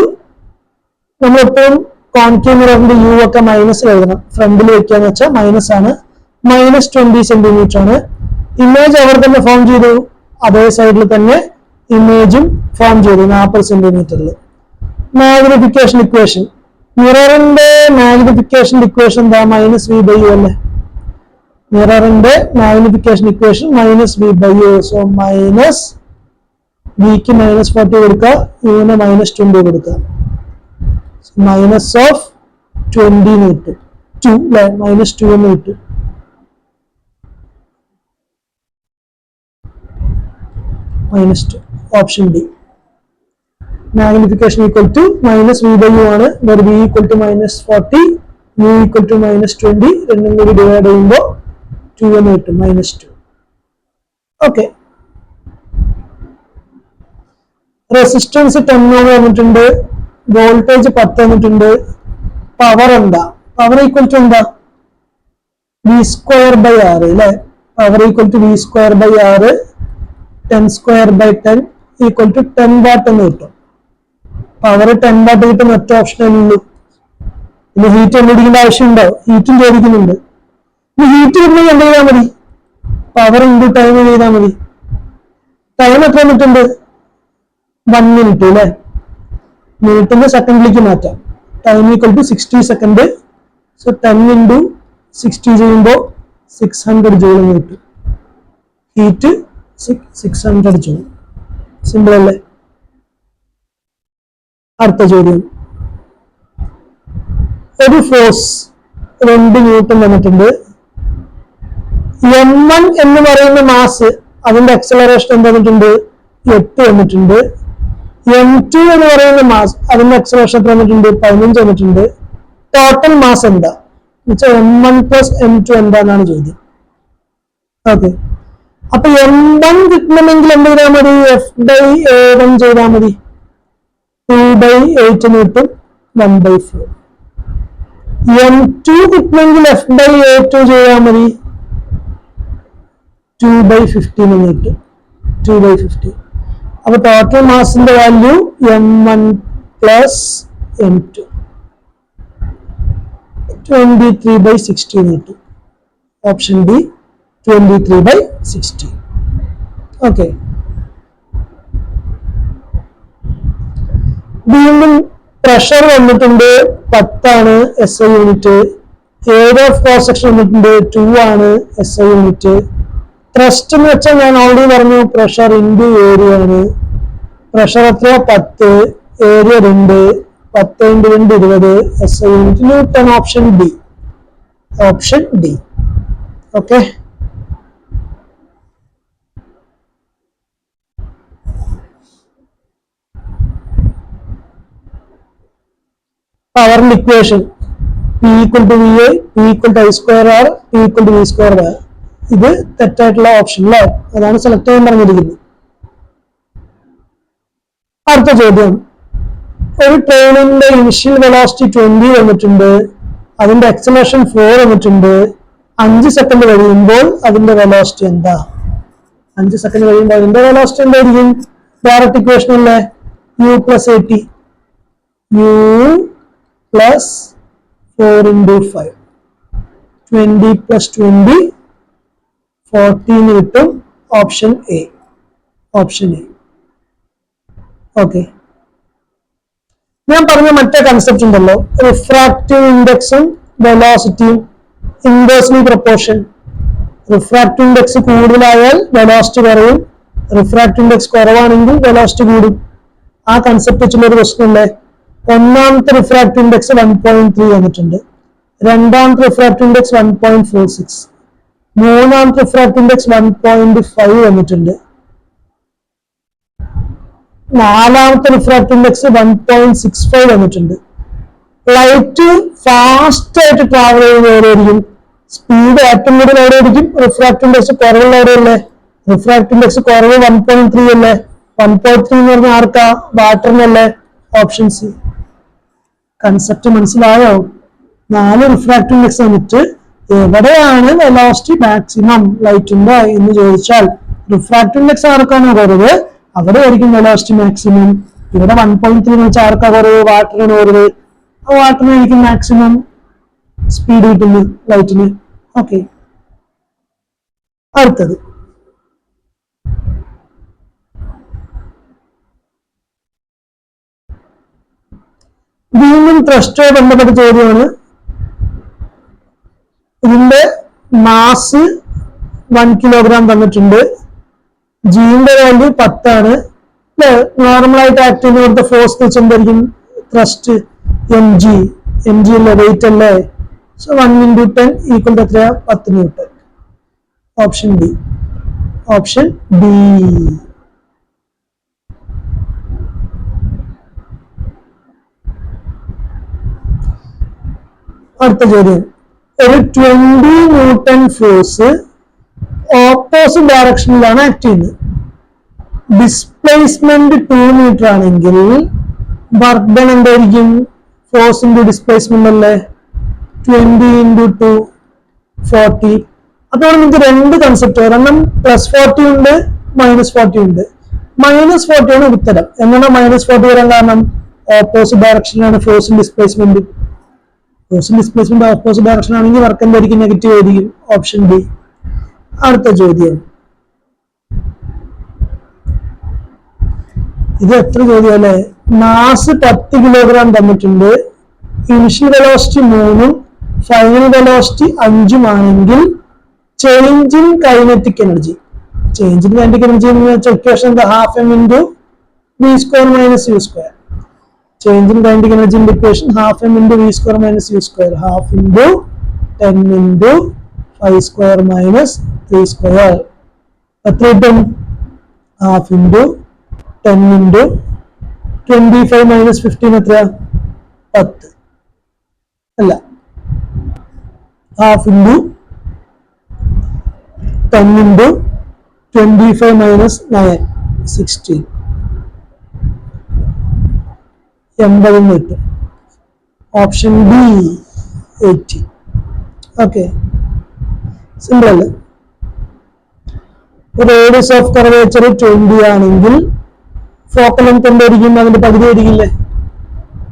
നമ്മളെപ്പോഴും കോൺകേവ് മിററിന്റെ യു ഒക്കെ മൈനസ് എഴുതണം. ഫ്രണ്ടിൽ വെക്കാന്ന് വെച്ചാൽ മൈനസ് ആണ്. -20 സെന്റിമീറ്റർ ആണ്. ഇമേജ് അവർ തന്നെ ഫോം ചെയ്തു, അതേ സൈഡിൽ തന്നെ ഇമേജും ഫോം ചെയ്തു 40 സെന്റിമീറ്ററിൽ. മാഗ്നിഫിക്കേഷൻ ഇക്വേഷൻ, മിററിന്റെ മാഗ്നിഫിക്കേഷൻ ഇക്വേഷൻ എന്താ? -v/u അല്ലേ? മിററിന്റെ magnification equation -v/u. So minus വിക്ക് -40 കൊടുക്കുക, യുവിന് -20 കൊടുക്കുക. മൈനസ് ഓഫ് 20 എന്ന് കിട്ടും, 2 അല്ലെ? -2 എന്ന് കിട്ടും. -2 option D. Magnification equal to -v/u ആണ്. v equal to -40, u equal to -20, രണ്ടും കൂടി ഡിവൈഡ് ചെയ്യുമ്പോൾ 2 എന്ന് കിട്ടും, -2. ഓക്കെ, റെസിസ്റ്റൻസ് 10 ഓം വന്നിട്ടുണ്ട്, വോൾട്ടേജ് 10 വന്നിട്ടുണ്ട്. പവർ എന്താ? പവർ ഈക്വൽ ടു എന്താ? v²/r അല്ലെ? Power equal to v²/r, 10² 10 equal to 10 watt എന്ന് കിട്ടും. പവർ 10 വാട്ട് കിട്ടുന്ന ഒറ്റ ഓപ്ഷനേ ഉള്ളൂ. പിന്നെ ഹീറ്റ് കണ്ടുപിടിക്കേണ്ട ആവശ്യമുണ്ടോ? ഹീറ്റും ചോദിക്കുന്നുണ്ട്. ഈ ഹീറ്റ് കിട്ടുന്നത് എന്ത് ചെയ്താൽ മതി? പവർ ഇൻറ്റു ടൈം ചെയ്താൽ മതി. ടൈം എത്ര വന്നിട്ടുണ്ട്? 1 മിനിറ്റ് അല്ലെ? മിനിറ്റിന്റെ സെക്കൻഡിലേക്ക് മാറ്റാം. Time equal to 60 second. So 10 into 60 ചെയ്യുമ്പോൾ 600 ജൂൾ എന്ന് കിട്ടും. Heat 600 joule. സിമ്പിൾ അല്ലേ? അടുത്ത ചോദ്യം, ഒരു ഫോഴ്സ് 2 ന്യൂട്ടൺ വന്നിട്ടുണ്ട്. m1 എന്ന് പറയുന്ന മാസ്, അതിന്റെ ആക്സലറേഷൻ എന്ത് വന്നിട്ടുണ്ട്? 8 വന്നിട്ടുണ്ട്. m2 എന്ന് പറയുന്ന മാസ്, അതിന്റെ ആക്സലറേഷൻ എത്ര വന്നിട്ടുണ്ട്? 15 വന്നിട്ടുണ്ട്. ടോട്ടൽ മാസ് എന്താ വെച്ചാൽ m1 പ്ലസ് m2 എന്താണെന്നാണ് ചോദ്യം. ഓക്കെ, അപ്പൊ m1 കിട്ടണമെങ്കിൽ എന്ത് ചെയ്താൽ മതി? f/a1 ചെയ്താൽ മതി. 2/8 എന്ന് കിട്ടും, 1/4. m2 കിട്ടണമെങ്കിൽ f/a2 ചെയ്താൽ മതി, 2/15 എന്ന് കിട്ടും, 2/50. അപ്പൊ total മാസിന്റെ value m1 plus m2 23/60 എന്ന് കിട്ടും. Option D 23/60. ഓക്കെ, വീണ്ടും പ്രഷർ വന്നിട്ടുണ്ട് 10 ആണ് SI unit. Area of cross section വന്നിട്ടുണ്ട് 2 ആണ് SI യൂണിറ്റ്. ത്രസ്റ്റ് എന്ന് വെച്ചാൽ ഞാൻ ഓൾറെഡി പറഞ്ഞു, പ്രഷർ ഇൻറ്റു ഏരിയ ആണ്. പ്രഷർ എത്ര? 10, area 2, 10 × 2 20, SI unit newton. Option D, option D. Okay, പവറിന്റെ equation P = VA, P = I²R, P = V²R. ഇത് തെറ്റായിട്ടുള്ള ഓപ്ഷൻ അല്ലേ? അതാണ് സെലക്ട് ചെയ്യാൻ പറഞ്ഞിരിക്കുന്നത്. അടുത്ത ചോദ്യം, ഒരു ട്രെയിനിന്റെ ഇനിഷ്യൽ വെലോസിറ്റി 20 വന്നിട്ടുണ്ട്, അതിന്റെ ആക്സലറേഷൻ 4 വന്നിട്ടുണ്ട്. 5 സെക്കൻഡ് കഴിയുമ്പോൾ അതിന്റെ വെലോസിറ്റി എന്താ? 5 സെക്കൻഡ് കഴിയുമ്പോൾ അതിന്റെ വെലോസിറ്റി എന്തായിരിക്കും? ഡയറക്റ്റ് ഇക്വേഷൻ അല്ലേ? u + at, u + 4 × 5, 20 + 20 14 കിട്ടും. Option A, option A. Okay, ഞാൻ പറഞ്ഞ മറ്റേ കൺസെപ്റ്റ് ഉണ്ടല്ലോ, റിഫ്രാക്റ്റീവ് ഇൻഡെക്സും വെലോസിറ്റിയും ഇൻവേഴ്സ്ലി പ്രൊപ്പോർഷൻ. റിഫ്രാക്റ്റീവ് ഇൻഡെക്സ് കൂടുതലായാൽ വെലോസിറ്റി കുറയും, റിഫ്രാക്റ്റീവ് ഇൻഡെക്സ് കുറവാണെങ്കിൽ വെലോസിറ്റി കൂടും. ആ കൺസെപ്റ്റ് വെച്ചുള്ള ഒരു ക്വസ്റ്റ്യൻ അല്ലേ? ഒന്നാമത്തെ റിഫ്രാക്റ്റീവ് ഇൻഡെക്സ് 1.3 വന്നിട്ടുണ്ട്, രണ്ടാമത്തെ റിഫ്രാക്റ്റീവ് ഇൻഡെക്സ് 1.46, മൂന്നാമത്തെ റിഫ്രാക്റ്റീവ് ഇൻഡെക്സ് 1.5 വന്നിട്ടുണ്ട്, നാലാമത്തെ റിഫ്രാക്റ്റീവ് ഇൻഡെക്സ് 1.65 വന്നിട്ടുണ്ട്. ലൈറ്റ് ഫാസ്റ്റ് ആയിട്ട് ട്രാവൽ ചെയ്യുന്ന എവിടെയായിരിക്കും? സ്പീഡ് ഏറ്റവും കൂടുതൽ എവിടെയായിരിക്കും? റിഫ്രാക്റ്റീവ് ഇൻഡെക്സ് കുറവുള്ള എവിടെയല്ലേ? റിഫ്രാക്റ്റീവ് ഇൻഡെക്സ് കുറവ് 1.3 അല്ലേ? 1.3 എന്ന് പറഞ്ഞാൽ ആർക്കാ? വാട്ടറിനല്ലേ? Option C. കൺസെപ്റ്റ് മനസ്സിലായോ? 4 റിഫ്രാക്റ്റീവ് ഇൻഡെക്സ് വന്നിട്ട് എവിടെയാണ് വെലോസിറ്റി മാക്സിമം ലൈറ്റിന്റെ എന്ന് ചോദിച്ചാൽ റിഫ്രാക്റ്റീവ് ഇൻഡെക്സ് ആർക്കാണ് കുറവ് അവിടെ ആയിരിക്കും വെലോസിറ്റി മാക്സിമം. ഇവിടെ 1.3 എന്ന് വെച്ചാൽ ആർക്കാ കുറവ്? വാട്ടറിന് കുറവ്. വാട്ടറിനായിരിക്കും മാക്സിമം സ്പീഡ് കിട്ടുന്നത് ലൈറ്റിന്. ഓക്കെ, അടുത്തത് വീണ്ടും ത്രസ്റ്റോ ബന്ധപ്പെട്ട ചോദ്യമാണ്. ഇതിന്റെ മാസ് 1 കിലോഗ്രാം തന്നിട്ടുണ്ട്. ജിന്റെ വാല്യൂ 10 ആണ്. നോർമലായിട്ട് ആക്ട് ചെയ്യുന്ന കൊടുത്ത ഫോഴ്സ് വെച്ച് എന്തായിരിക്കും? ത്രസ്റ്റ് mg അല്ലേ? വെയിറ്റ് അല്ലേ? സോ 1 × 10 ഈക്വൽ എത്രയാ? 10 newton. Option D. Option B. അടുത്ത ചോദ്യം, ഒരു 20 ന്യൂട്ടൺ ഫോഴ്സ് ഓപ്പോസിറ്റ് ഡയറക്ഷനിലാണ് ആക്ട് ചെയ്യുന്നത്. ഡിസ്പ്ലേസ്മെന്റ് 2 മീറ്റർ ആണെങ്കിൽ വർക്ക് ഡൺ എന്തായിരിക്കും? ഫോഴ്സ് ഇൻറ്റു ഡിസ്പ്ലേസ്മെന്റ് അല്ലേ? 20 × 2 40. അപ്പോൾ നമുക്ക് രണ്ട് കൺസെപ്റ്റ്, ഒരെണ്ണം +40 ഉണ്ട്, -40 ഉണ്ട്. -40 ആണ് ഉത്തരം. എന്താണ് -40 വരാൻ കാരണം? ഓപ്പോസിറ്റ് ഡയറക്ഷനിലാണ് force displacement. Force displacement opposite direction ആണെങ്കിൽ വർക്ക് എന്തായിരിക്കും? നെഗറ്റീവ് ആയിരിക്കും. Option B. അടുത്ത ചോദ്യം, ഇത് എത്ര ചോദ്യം അല്ലേ? മാസ് 10 കിലോഗ്രാം തന്നിട്ടുണ്ട്. ഇനിഷ്യൽ വെലോസിറ്റി 3 ഫൈനൽ വെലോസിറ്റി 5 ആണെങ്കിൽ change in kinetic energy. Change in kinetic energy എന്ന് വെച്ചാൽ ഇക്വേഷൻ എന്താ? 12m × v² - u². Change in kinetic energy equation 12m × v² - u². 12 × 10 × 5² - 3². എത്ര കിട്ടും? 12 × 10 × 25 - 15 എത്രയാ? 10 അല്ല, 12 × 10 × 25 - 9 16. 80 കിട്ടും. Option B 80. ഓക്കെ, സിമ്പിൾ അല്ലേ? റേഡിയസ് ഓഫ് കർവേച്ചർ 20 ആണെങ്കിൽ ഫോക്കൽ ലെങ്ത് എന്തായിരിക്കും? അതിന്റെ പകുതി ആയിരിക്കില്ലേ?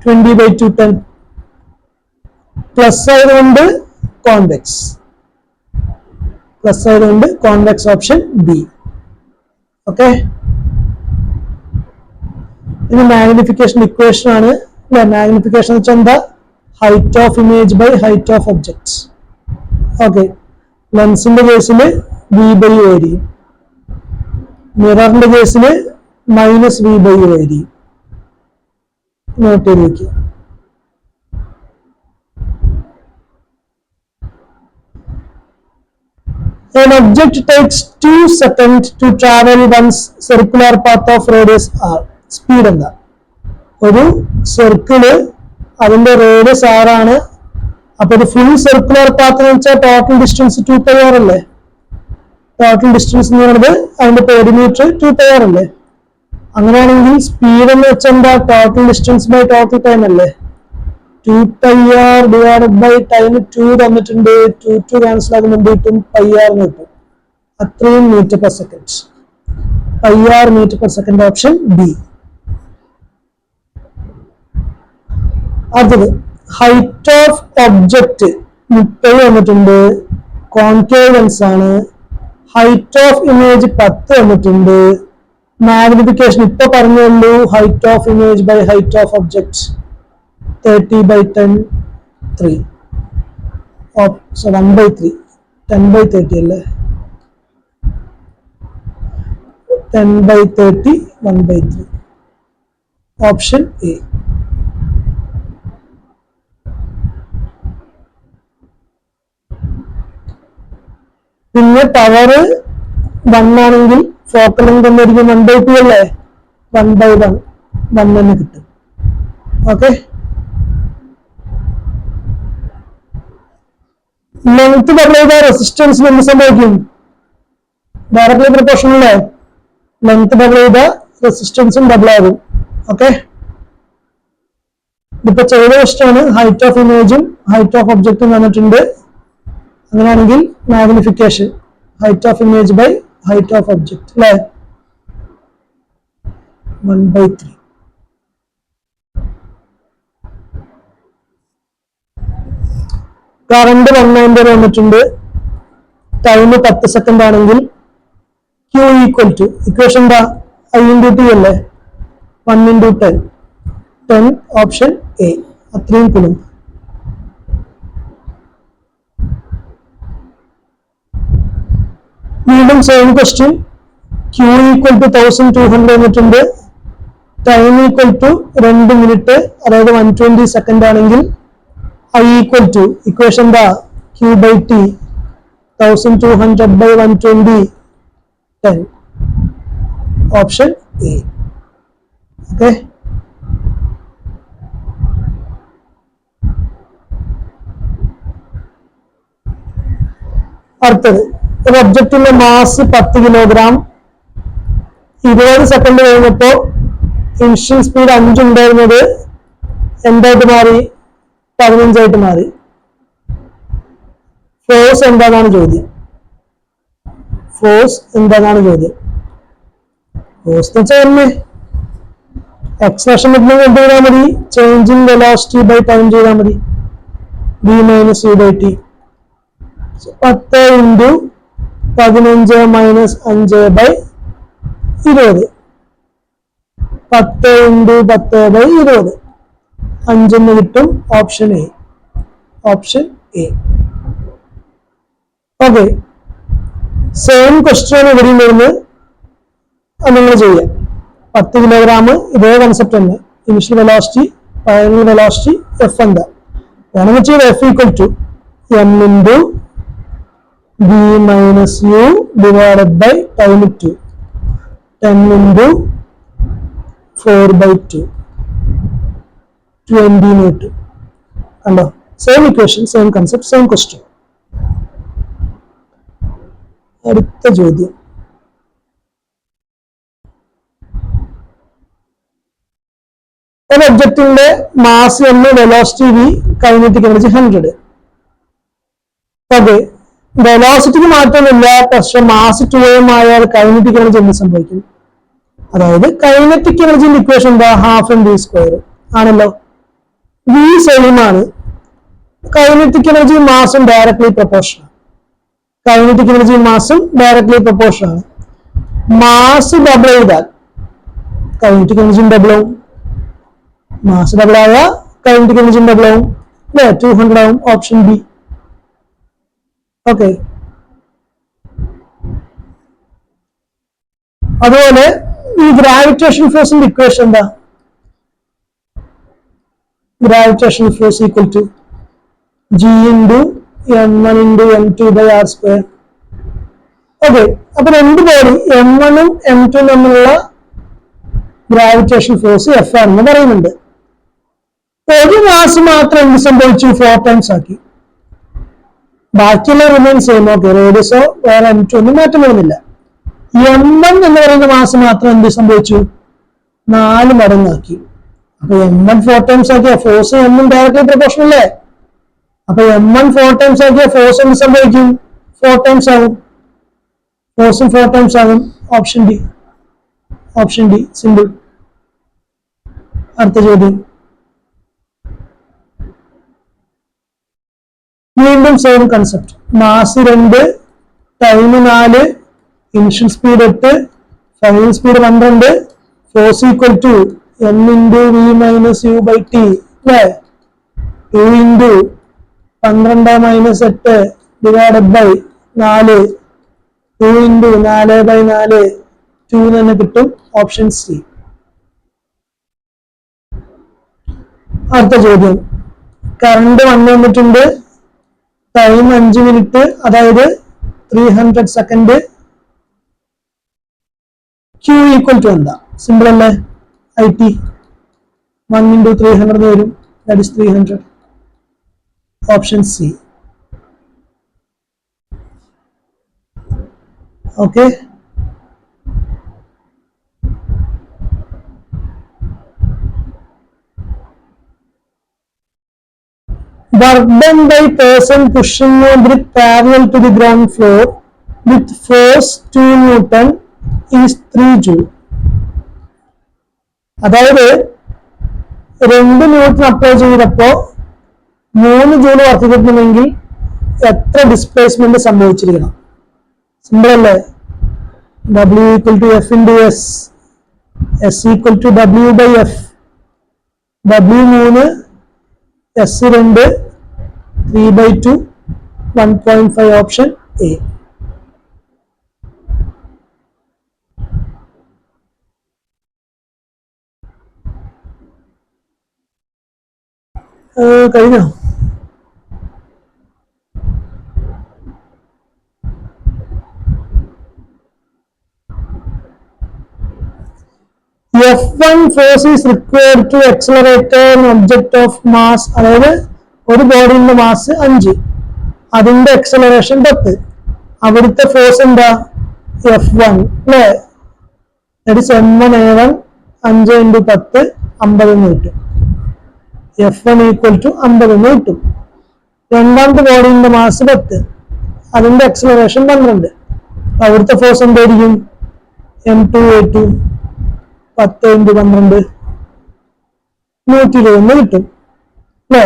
20/2 10. പ്ലസ് ആയതുകൊണ്ട് കോൺവെക്സ്. പ്ലസ് ആയതുകൊണ്ട് കോൺവെക്സ്. Option B. ഓക്കെ, ഇനി മാഗ്നിഫിക്കേഷൻ ഇക്വേഷൻ ആണ്. മാഗ്നിഫിക്കേഷൻ എന്ന് വെച്ചാൽ എന്താ? Height of image by height of objects. Okay, ലെൻസിന്റെ കേസിൽ v/u ആയിരിക്കും. മിററിന്റെ കേസിൽ -v/u ആയിരിക്കും. നോട്ട് ചെയ്ത് വെക്കുക. An object takes 2 seconds to travel one's circular path of radius r. Speed എന്താ? ഒരു സർക്കിള് അതിന്റെ റേഡിയസ് r ആണ്. അപ്പൊ ഒരു ഫുൾ സർക്കുലർ പാത്ത് എന്ന് വെച്ചാൽ ടോട്ടൽ ഡിസ്റ്റൻസ് 2πr അല്ലേ? ടോട്ടൽ ഡിസ്റ്റൻസ് എന്ന് പറയുന്നത് അതിന്റെ പെരിമീറ്റർ 2πr അല്ലേ? അങ്ങനെയാണെങ്കിൽ സ്പീഡ് എന്ന് വെച്ചാൽ എന്താ? Total distance by total time അല്ലേ? 2πr ഡിവൈഡഡ് ബൈ ടൈം 2 തന്നിട്ടുണ്ട്. 2 ക്യാൻസൽ ആകുന്നുണ്ട്, കിട്ടും πr എന്ന് കിട്ടും. അത്രയും metre per second. πr metre per second. Option B. അടുത്തത് ഹൈറ്റ് ഓഫ് ഒബ്ജക്റ്റ് 30 വന്നിട്ടുണ്ട്. കോൺകേവ് ലെൻസ് ആണ്. ഹൈറ്റ് ഓഫ് ഇമേജ് 10 വന്നിട്ടുണ്ട്. മാഗ്നിഫിക്കേഷൻ ഇപ്പൊ പറഞ്ഞുള്ളൂ. Height of image by height of object 30/10 3. 1/3 10/30 അല്ലേ? 10/30 1/3. Option A. പിന്നെ പവർ 1 ആണെങ്കിൽ ഫോക്കൽ ലെങ്ത് എന്തായിരിക്കും? 1/2 അല്ലേ? 1/1 1 തന്നെ കിട്ടും. ഓക്കെ, ലെങ്ത് ഡബിൾ ചെയ്ത റെസിസ്റ്റൻസിന് എന്ത് സംഭവിക്കും? ഡയറക്ട്ലി പ്രൊപ്പോർഷണൽ അല്ലേ? ലെങ്ത് ഡബിൾ ചെയ്ത റെസിസ്റ്റൻസും ഡബിൾ ആകും. ഓക്കെ, ഇതിപ്പോ ചെയ്ത ഇഷ്ടമാണ്. ഹൈറ്റ് ഓഫ് ഇമേജും ഹൈറ്റ് ഓഫ് ഒബ്ജക്റ്റും തന്നിട്ടുണ്ട്. അങ്ങനെയാണെങ്കിൽ magnification height of image by height of object അല്ലേ, 1/3. കറണ്ട് 1 ആമ്പിയർ വന്നിട്ടുണ്ട്. ടൈം 10 സെക്കൻഡ് ആണെങ്കിൽ Q ഈക്വൽ ടു ഇക്വേഷൻ എന്താ? I into T അല്ലേ, 1 into 10, 10 ഓപ്ഷൻ എ, അത്രയും കുലും. വീണ്ടും same question. Q equal to 1200 വന്നിട്ടുണ്ട്. ടൈം ഈക്വൽ ടു 2 മിനിറ്റ്, അതായത് 120 സെക്കൻഡ് ആണെങ്കിൽ I ഈക്വൽ ടു ഇക്വേഷൻ എന്താ? Q by T, 1200 by 120, 10, option A. Okay, അടുത്തത് ഒരു ഒബ്ജക്റ്റിന്റെ മാസ് 10 കിലോഗ്രാം. 20 സെക്കൻഡ് കഴിഞ്ഞപ്പോ ഇനിഷ്യൽ സ്പീഡ് 5 ഉണ്ടായിരുന്നത് എന്തായിട്ട് മാറി? 15 ആയിട്ട് മാറി. ഫോഴ്സ് എന്താണെന്നാണ് ചോദ്യം. ഫോഴ്സ് എന്താണെന്നാണ് ചോദ്യം. ഫോഴ്സ് എന്ന് വെച്ചാൽ എക്സ്പ്രഷൻ എന്ത് ചെയ്താൽ മതി? Change in velocity by time ചെയ്താൽ മതി. v minus u by t. 10 into 15 minus 5 by 20. 10 into 10 by 20, 5 കിട്ടും. Option A, option A. Okay, same question ഇവിടെയും വരുന്നത് നിങ്ങൾ ചെയ്യാം. 10 കിലോഗ്രാം, ഇതേ കൺസെപ്റ്റ് തന്നെ. Initial velocity, final velocity, F എന്താ വേണമെന്ന് വെച്ചാൽ F equal to m into v minus u divided by time 2, 10 into 4/2, 20 കിട്ടും. കണ്ടോ? Same equation, same concept, same question. അടുത്ത ചോദ്യം. ഒരു ഒബ്ജക്റ്റിന്റെ mass m, velocity v, kinetic energy 100. Okay, വെലോസിറ്റിക്ക് മാറ്റമില്ല, പക്ഷെ മാസ് 2m ആയാൽ കൈനറ്റിക് എനർജി എന്ത് സംഭവിക്കും? അതായത് കൈനറ്റിക് എനർജിന്റെ ഇക്വേഷൻ എന്താ? ഹാഫ് എം വി സ്ക്വയർ ആണല്ലോ. v സെയിം ആണ്. കൈനറ്റിക് എനർജി മാസും ഡയറക്ട്ലി പ്രൊപ്പോർഷണൽ. കൈനറ്റിക് എനർജി മാസും ഡയറക്ട്ലി പ്രൊപ്പോർഷണൽ ആണ്. മാസ് ഡബിൾ ചെയ്താൽ കൈനറ്റിക് എനർജിയും ഡബിൾ ആവും. മാസ് ഡബിൾ ആയ കൈനറ്റിക് എനർജിയും ഡബിൾ ആവും അല്ലേ, 200 ആവും. Option B. ഓക്കെ, അതുപോലെ ഈ ഗ്രാവിറ്റേഷൻ ഫോഴ്സിന്റെ ഇക്വേഷൻ എന്താ? Gravitation force equal to G into m1 into m2 by r square. Okay, അപ്പൊ രണ്ട് ബോഡി m1 ഉം m2 തമ്മിലുള്ള ഗ്രാവിറ്റേഷൻ ഫോഴ്സ് എഫ് ആണെന്ന് പറയുന്നുണ്ട്. ഒരു മാസ് മാത്രം എന്ത് സംഭവിച്ചു? 4 ടൈംസ് ആക്കി. ബാക്കിയുള്ള റിമെയിൻ സെയിം. ഓക്കെ, റേഡിയസോ വേറെ m2 ഒന്നും മാറ്റം വരുന്നില്ല. m1 എന്ന് പറയുന്ന മാസ് മാത്രം എന്ത് സംഭവിച്ചു? 4 മടങ്ങാക്കി. അപ്പൊ m1 4 ടൈംസ് ആക്കിയ ഫോഴ്സ് m ഡയറക്ട്ലി പ്രൊപ്പോർഷണൽ അല്ലേ? അപ്പൊ m1 4 ടൈംസ് ആക്കിയ ഫോഴ്സ് എന്ത് സംഭവിക്കും? 4 ടൈംസ് ആകും. ഫോഴ്സും 4 ടൈംസ് ആകും. Option D, option D, simple. അടുത്ത ചോദ്യം. വീണ്ടും same concept. Mass 2, time 4, initial speed 8, final speed 12, force equal to m into v minus u by t അല്ലേ, 2 into 12 minus 8 divided by 4, 2 into 4/4, 2 തന്നെ കിട്ടും. Option C. അടുത്ത ചോദ്യം. Current 1 വന്നിട്ടുണ്ട്. Time 5 minute, അതായത് 300 സെക്കൻഡ്. Q ഈക്വൽ ടു എന്താ? Simple അല്ലേ? IT 1 into 300 വരും, that is 300. Option C. Okay. Work done by person pushing a brick parallel to the ground floor with force 2 Newton is 3 Joule. അതായത് 2 newton apply ചെയ്തപ്പോ 3 joule work കിട്ടണമെങ്കിൽ എത്ര displacement സംഭവിച്ചിരിക്കണം? Simple അല്ലേ? W equal to F into S, S equal to W by F, W 3, S 2, 3 by 2, 1.5 option A. കഴിഞ്ഞോ? F1 force is required to accelerate an object of mass. അതായത് ഒരു ബോഡിയുടെ mass 5, അതിന്റെ acceleration 10. അവിടുത്തെ force എന്താ? F1 അല്ലേ? That is M1A1 5 × 10 50 newton. F1 equal to 50 newton. രണ്ടാമത്തെ ബോഡിയുടെ മാസ് 10, അതിന്റെ എക്സലറേഷൻ 12. അവിടുത്തെ ഫോഴ്സ് എന്തായിരിക്കും? M2A2 10 × 12 120 കിട്ടും അല്ലേ?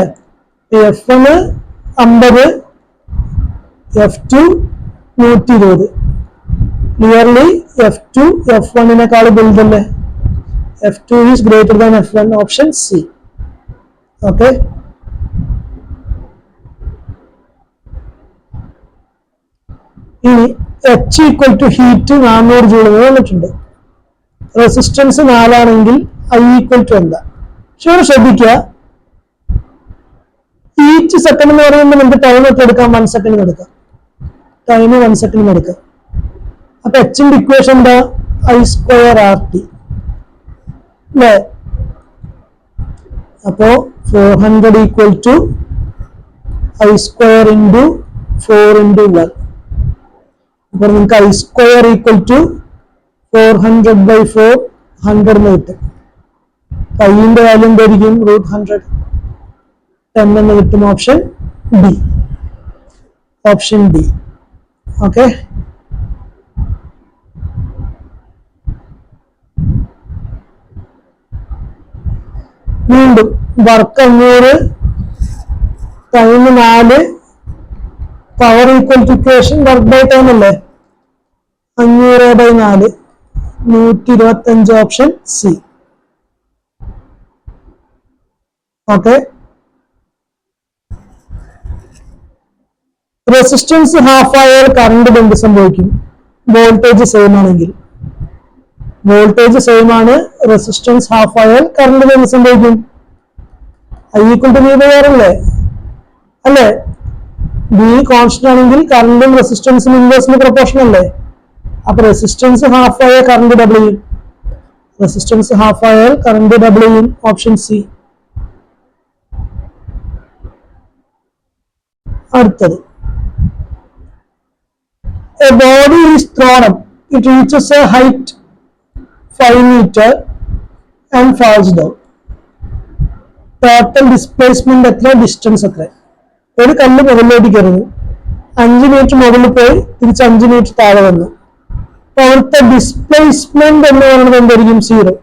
F1 50, F2 120. Clearly F2 F1 വലുതല്ലേ? F2 is greater than F1, option C. Okay. ഇനി H equal to heat 400 joule വന്നിട്ടുണ്ട്. റെസിസ്റ്റൻസ് 4 ആണെങ്കിൽ I equal to എന്താ? ശ്രദ്ധിക്കുക, ഈച്ച് സെക്കൻഡ് എന്ന് പറയുമ്പോൾ നമുക്ക് ടൈം ഒക്കെ എടുക്കാം, 1 സെക്കൻഡ് എടുക്കാം. ടൈം 1 സെക്കൻഡ് എടുക്കാം. അപ്പൊ എച്ചിന്റെ ഇക്വേഷൻ എന്താ? I² RT അല്ലേ? അപ്പോ 400 equal to I² × 4 × 1. അപ്പൊ നിങ്ങൾക്ക് I² equal to 400/4 100 കിട്ടും. പൈന്റെ വാല്യൂ എന്തായിരിക്കും? √100, 10 എന്ന് കിട്ടും. Option D. Option D. Okay. വീണ്ടും work 500, time 4, power equal to equation work by time അല്ലേ? 500/4 125, option C. Okay. Resistance half ആയാൽ കറണ്ട് എന്ത് സംഭവിക്കും? വോൾട്ടേജ് സെയിം ആണെങ്കിൽ. വോൾട്ടേജ് സെയിം ആണ്, റെസിസ്റ്റൻസ് ഹാഫ് ആയാൽ കറണ്ട് എന്ത് സംഭവിക്കും? I equal to V/R അല്ലേ? V കോൺസ്റ്റന്റ് ആണെങ്കിൽ കറണ്ടും റെസിസ്റ്റൻസും ഇൻവേഴ്സ്ലി പ്രൊപ്പോർഷണൽ അല്ലേ? അപ്പൊ റെസിസ്റ്റൻസ് ഹാഫ് ആയാൽ കറണ്ട് ഡബിൾ ചെയ്യും. റെസിസ്റ്റൻസ് ഹാഫ് ആയാൽ കറണ്ട് ഡബിൾ ചെയ്യും. Option C. അടുത്തത്, a body is thrown up, it reaches a height 5 meter and falls down. Total displacement എത്ര? ഡിസ്റ്റൻസ് എത്ര? ഒരു കല്ല് മുകളിലോട്ട് കയറുന്നു, 5 മീറ്റർ മുകളിൽ പോയി തിരിച്ച് 5 മീറ്റർ താഴെ വന്നു. അപ്പൊ അവിടുത്തെ ഡിസ്പ്ലേസ്മെന്റ് എന്ന് പറയുന്നത് എന്തായിരിക്കും? 0.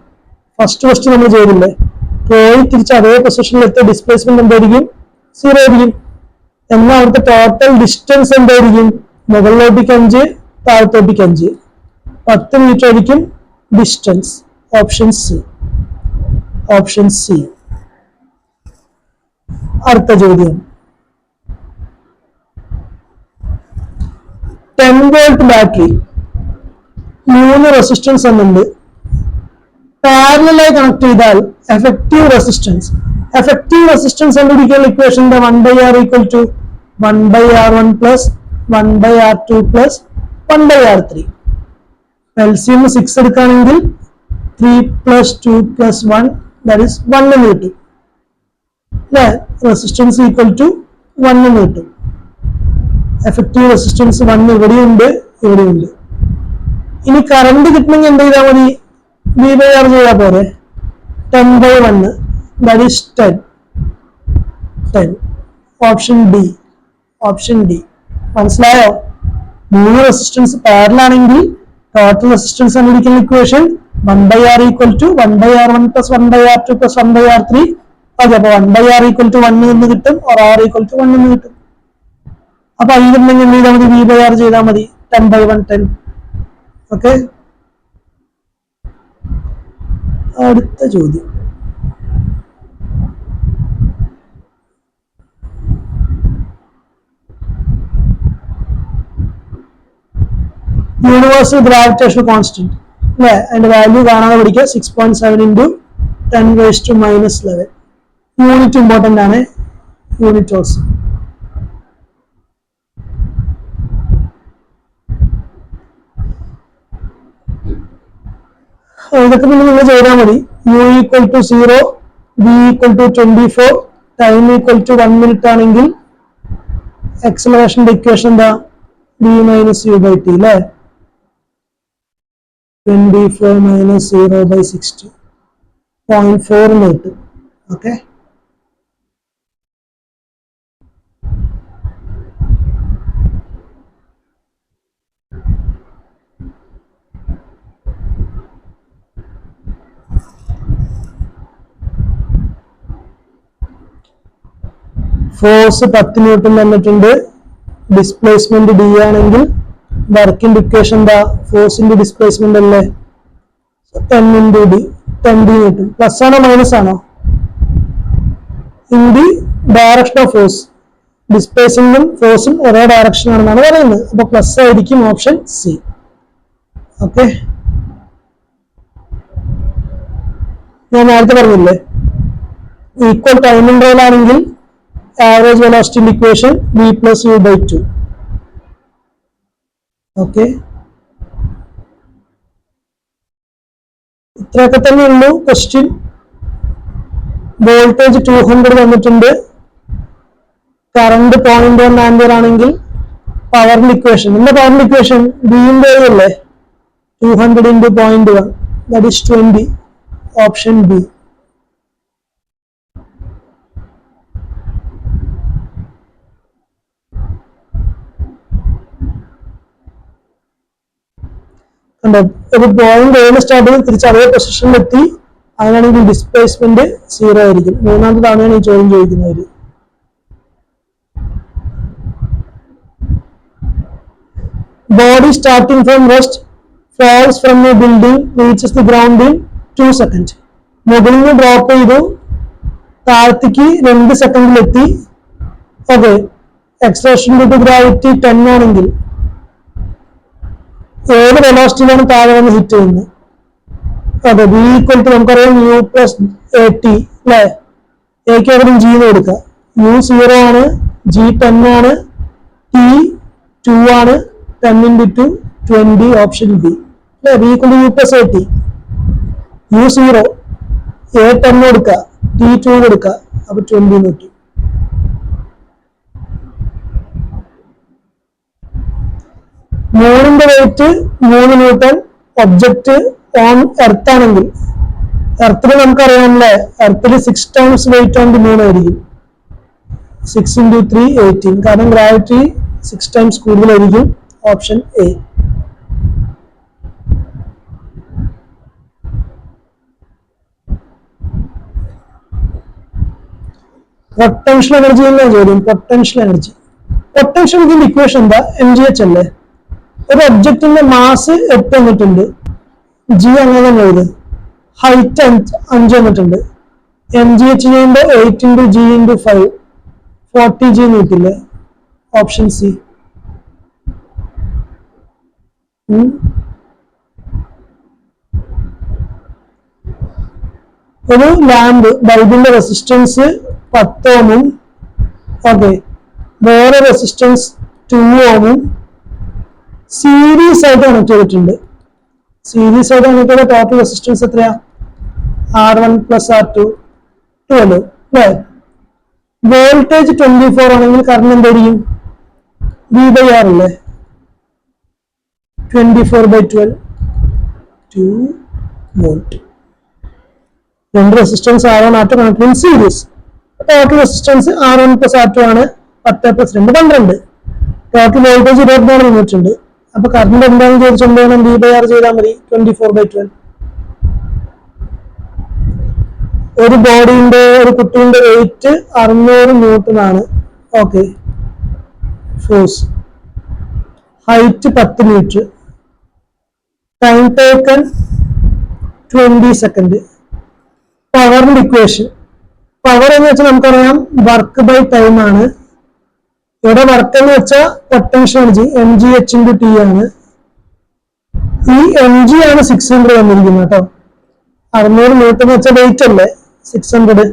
ഫസ്റ്റ് ക്വസ്റ്റ്യൻ നമ്മൾ ചെയ്തില്ലേ? പോയി തിരിച്ച് അതേ പൊസിഷനിൽ എത്തിയ ഡിസ്പ്ലേസ്മെന്റ് എന്തായിരിക്കും? 0 ആയിരിക്കും. എന്നാൽ അവിടുത്തെ ടോട്ടൽ ഡിസ്റ്റൻസ് എന്തായിരിക്കും? മുകളിലോട്ടേക്ക് 5, താഴത്തോട്ടേക്ക് 5, 10 മീറ്റർ ആയിരിക്കും distance. Option C. Option C. അടുത്ത ചോദ്യം, 10 വോൾട്ട് ബാറ്ററി, 3 റെസിസ്റ്റൻസ് എന്നുണ്ട്, പാരലലായി കണക്ട് ചെയ്താൽ എഫക്റ്റീവ് റെസിസ്റ്റൻസ് കണ്ടുപിടിക്കാനുള്ള ഇക്വേഷൻ എന്താ? 1/R equal to 1/R1 plus 1/R2 plus 1/R3. LCM 6 എടുക്കുകയാണെങ്കിൽ 3 plus 2 plus 1, that is 1 എന്ന് കിട്ടും അല്ലേ? റെസിസ്റ്റൻസ് ഈക്വൽ ടു 1 എന്ന് കിട്ടും. എഫക്റ്റീവ് റെസിസ്റ്റൻസ് 1 ഇവിടെയുണ്ട്, ഇവിടെയുണ്ട്. ഇനി കറണ്ട് കിട്ടണമെങ്കിൽ എന്ത് ചെയ്താൽ മതി? V by R ചെയ്താൽ പോരെ? 10/1, that is 10. Option D. മനസ്സിലായോ? 3 റെസിസ്റ്റൻസ് പാരലാണെങ്കിൽ ടോട്ടൽ റെസിസ്റ്റൻസ് കണ്ടുപിടിക്കുന്ന equation 1/R = 1/R1 + 1/R2 + 1/R3. Okay, അപ്പൊ 1/R = 1 എന്ന് കിട്ടും, or R = 1 എന്ന് കിട്ടും. അപ്പൊ അതിലുണ്ടെങ്കിൽ എന്ത് ചെയ്താൽ മതി? V by R ചെയ്താൽ മതി. 10/1 10. ഓക്കെ, അടുത്ത ചോദ്യം. യൂണിവേഴ്സൽ ഗ്രാവിറ്റേഷൻ കോൺസ്റ്റന്റ് അല്ലെ, അതിന്റെ വാല്യൂ കാണാതെ പഠിക്കുക. 6.7 × 10⁻⁻11. യൂണിറ്റ് ഇമ്പോർട്ടന്റ് ആണ്, യൂണിറ്റ് ഓൾസോ. ഇതൊക്കെ പിന്നെ നിങ്ങൾ ചെയ്താൽ മതി. U = 0, V = 24, ടൈം = 1 minute ആണെങ്കിൽ ആക്സലറേഷന്റെ ഇക്വേഷൻ എന്താ? V - U/T അല്ലേ? 24 - 0/60, 0.4 എന്ന് കിട്ടും. ഓക്കെ, ഫോഴ്സ് 10 ന്യൂട്ടൺ തന്നിട്ടുണ്ട്. ഡിസ്പ്ലേസ്മെന്റ് D ആണെങ്കിൽ വർക്കിന്റെ ഇക്വേഷൻ എന്താ? ഫോഴ്സിന്റെ ഡിസ്പ്ലേസ്മെന്റ് അല്ലേ? 10 × D, 10D ന്യൂട്ടൺ. പ്ലസ് ആണോ മൈനസ് ആണോ? In the direction of force. ഡിസ്പ്ലേസിംഗും ഫോഴ്സും ഒരേ ഡയറക്ഷൻ ആണെന്നാണ് പറയുന്നത്. അപ്പൊ പ്ലസ് ആയിരിക്കും ഓപ്ഷൻ സി. ഓക്കെ, ഞാൻ നേരത്തെ പറഞ്ഞില്ലേ, ഈക്വൽ ടൈം ഇന്റർവൽ ആണെങ്കിൽ average velocity equation V + U/2. Okay, ഇത്രയൊക്കെ തന്നെ ഉള്ളൂ ക്വസ്റ്റ്യൻ. വോൾട്ടേജ് 200 തന്നിട്ടുണ്ട്. കറണ്ട് 0.1 ആംപിയർ ആണെങ്കിൽ പവറിന്റെ ഇക്വേഷൻ, എന്താ പവറിന്റെ ഇക്വേഷൻ? ബിന്റെ അല്ലേ? 200 × 0.1, that is 20. Option B. ഒരു പോയിന്റ് ഏഴ് സ്റ്റാർട്ട് ചെയ്ത് തിരിച്ച് അതേ പൊസിഷനിൽ എത്തി, അതിനാണെങ്കിൽ ഡിസ്പ്ലേസ്മെന്റ് 0 ആയിരിക്കും. മൂന്നാമത്തെ തവണയാണ് ഈ ചോദ്യം ചോദിക്കുന്നത്. Body starting from rest falls from a building, reaches the ground in 2 seconds. മുകളിൽ നിന്ന് ഡ്രോപ്പ് ചെയ്തു, താഴത്തേക്ക് 2 സെക്കൻഡിൽ എത്തി. Okay, acceleration due to gravity 10 ആണെങ്കിൽ ഏത് വെലോസിറ്റിയിലാണ് താഴെ വന്ന് ഹിറ്റ് ചെയ്യുന്നത്? അതെ, V = നമുക്കറിയാം U + AT അല്ലെ? എക്ക് എവിടെയും G എന്ന് കൊടുക്കുക. U 0 ആണ്, G 10 ആണ്, T 2 ആണ്. 10 × 2 20. ഓപ്ഷൻ ബി അല്ലെ? V = U + AT. U 0, A 10 കൊടുക്കുക, T 2 കൊടുക്കുക, അപ്പൊ 20 എന്ന് കിട്ടും. മൂണിന്റെ weight 3 newton. Object on earth ആണെങ്കിൽ, എർത്തിന് നമുക്കറിയാമല്ലേ, എർത്തിൽ 6 times weight on the moon ആയിരിക്കും. 6 × 3 18, കാരണം ഗ്രാവിറ്റി 6 times കൂടുതലായിരിക്കും. Option A. പൊട്ടൻഷ്യൽ എനർജി എന്നാ ചോദ്യം. പൊട്ടൻഷ്യൽ എനർജി ഇതിന്റെ ഇക്വേഷൻ എന്താ? mgh അല്ലേ? ഒരു ഒബ്ജക്റ്റിന്റെ മാസ് 8 തന്നിട്ടുണ്ട്, G അങ്ങനെ തന്നെ എഴുത്. ഹൈറ്റ് 5 തന്നിട്ടുണ്ട്. mgh ചെയ്യുമ്പോൾ 8 × G × 5, 40G എന്ന് കിട്ടില്ലേ? Option C. ഒരു ലാമ്പ് ബൾബിന്റെ റെസിസ്റ്റൻസ് 10 ഓമും, ഓക്കെ, വേറെ റെസിസ്റ്റൻസ് 2 ഓമും സീരീസ് ആയിട്ട് കണക്ട് ചെയ്തിട്ടുണ്ട്. സീരീസ് ആയിട്ട് കണക്ട് ചെയ്ത ടോട്ടൽ റെസിസ്റ്റൻസ് എത്രയാ? R1 + R2 12 അല്ലേ? വോൾട്ടേജ് 24 ആണെങ്കിൽ കറണ്ട് എന്തായിരിക്കും? V/R അല്ലേ? 24/12 2 വോൾട്ട്. രണ്ട് resistance R1 R2 connect in series. Total resistance R1 plus R2 ആണ് 10 പ്ലസ് 2 12. ടോട്ടൽ വോൾട്ടേജ് 24 തന്നിട്ടുണ്ട്. അപ്പൊ കറണ്ട് എന്താണെന്ന് ചോദിച്ചുകൊണ്ട് V/R ചെയ്താൽ മതി 24/12. ഒരു ബോഡിന്റെ ഒരു കുട്ടീന്റെ വെയിറ്റ് 600 ന്യൂട്ടൺ ആണ്. Okay, force, height 10 metre, time taken 20 second. പവറിന്റെ ഇക്വേഷൻ, പവർ എന്ന് വെച്ചാൽ നമുക്കറിയാം വർക്ക് ബൈ ടൈം ആണ്. ഇവിടെ വർക്ക് എന്ന് വെച്ചാൽ പൊട്ടൻഷ്യൽ എനർജി mgh/t ആണ്. ഈ mg ആണ് 600 വന്നിരിക്കുന്നത് കേട്ടോ. 600 ന്യൂട്ടൺ എന്ന് വെച്ചാൽ വെയിറ്റ് അല്ലേ 600.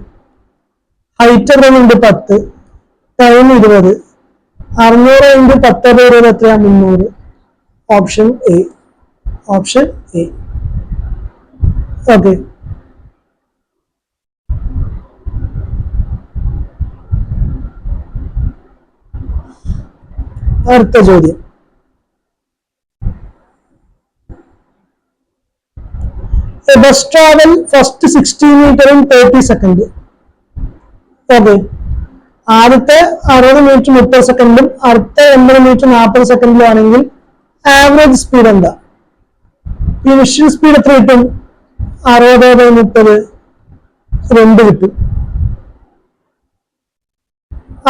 ഹൈറ്റ് എത്രയുണ്ട് 10, ടൈം 20. 600 × 10/20 എത്രയാ 300. Option A, option A. Okay, അടുത്ത ചോദ്യം. A bus travel first 60 meter in 30 seconds. Okay, ആദ്യത്തെ 60 മീറ്റർ 30 സെക്കൻഡും അടുത്ത 80 മീറ്റർ 40 സെക്കൻഡിലും ആണെങ്കിൽ ആവറേജ് സ്പീഡ് എന്താ? ഇനിഷ്യൽ സ്പീഡ് എത്ര കിട്ടും? 60/30 2 കിട്ടും.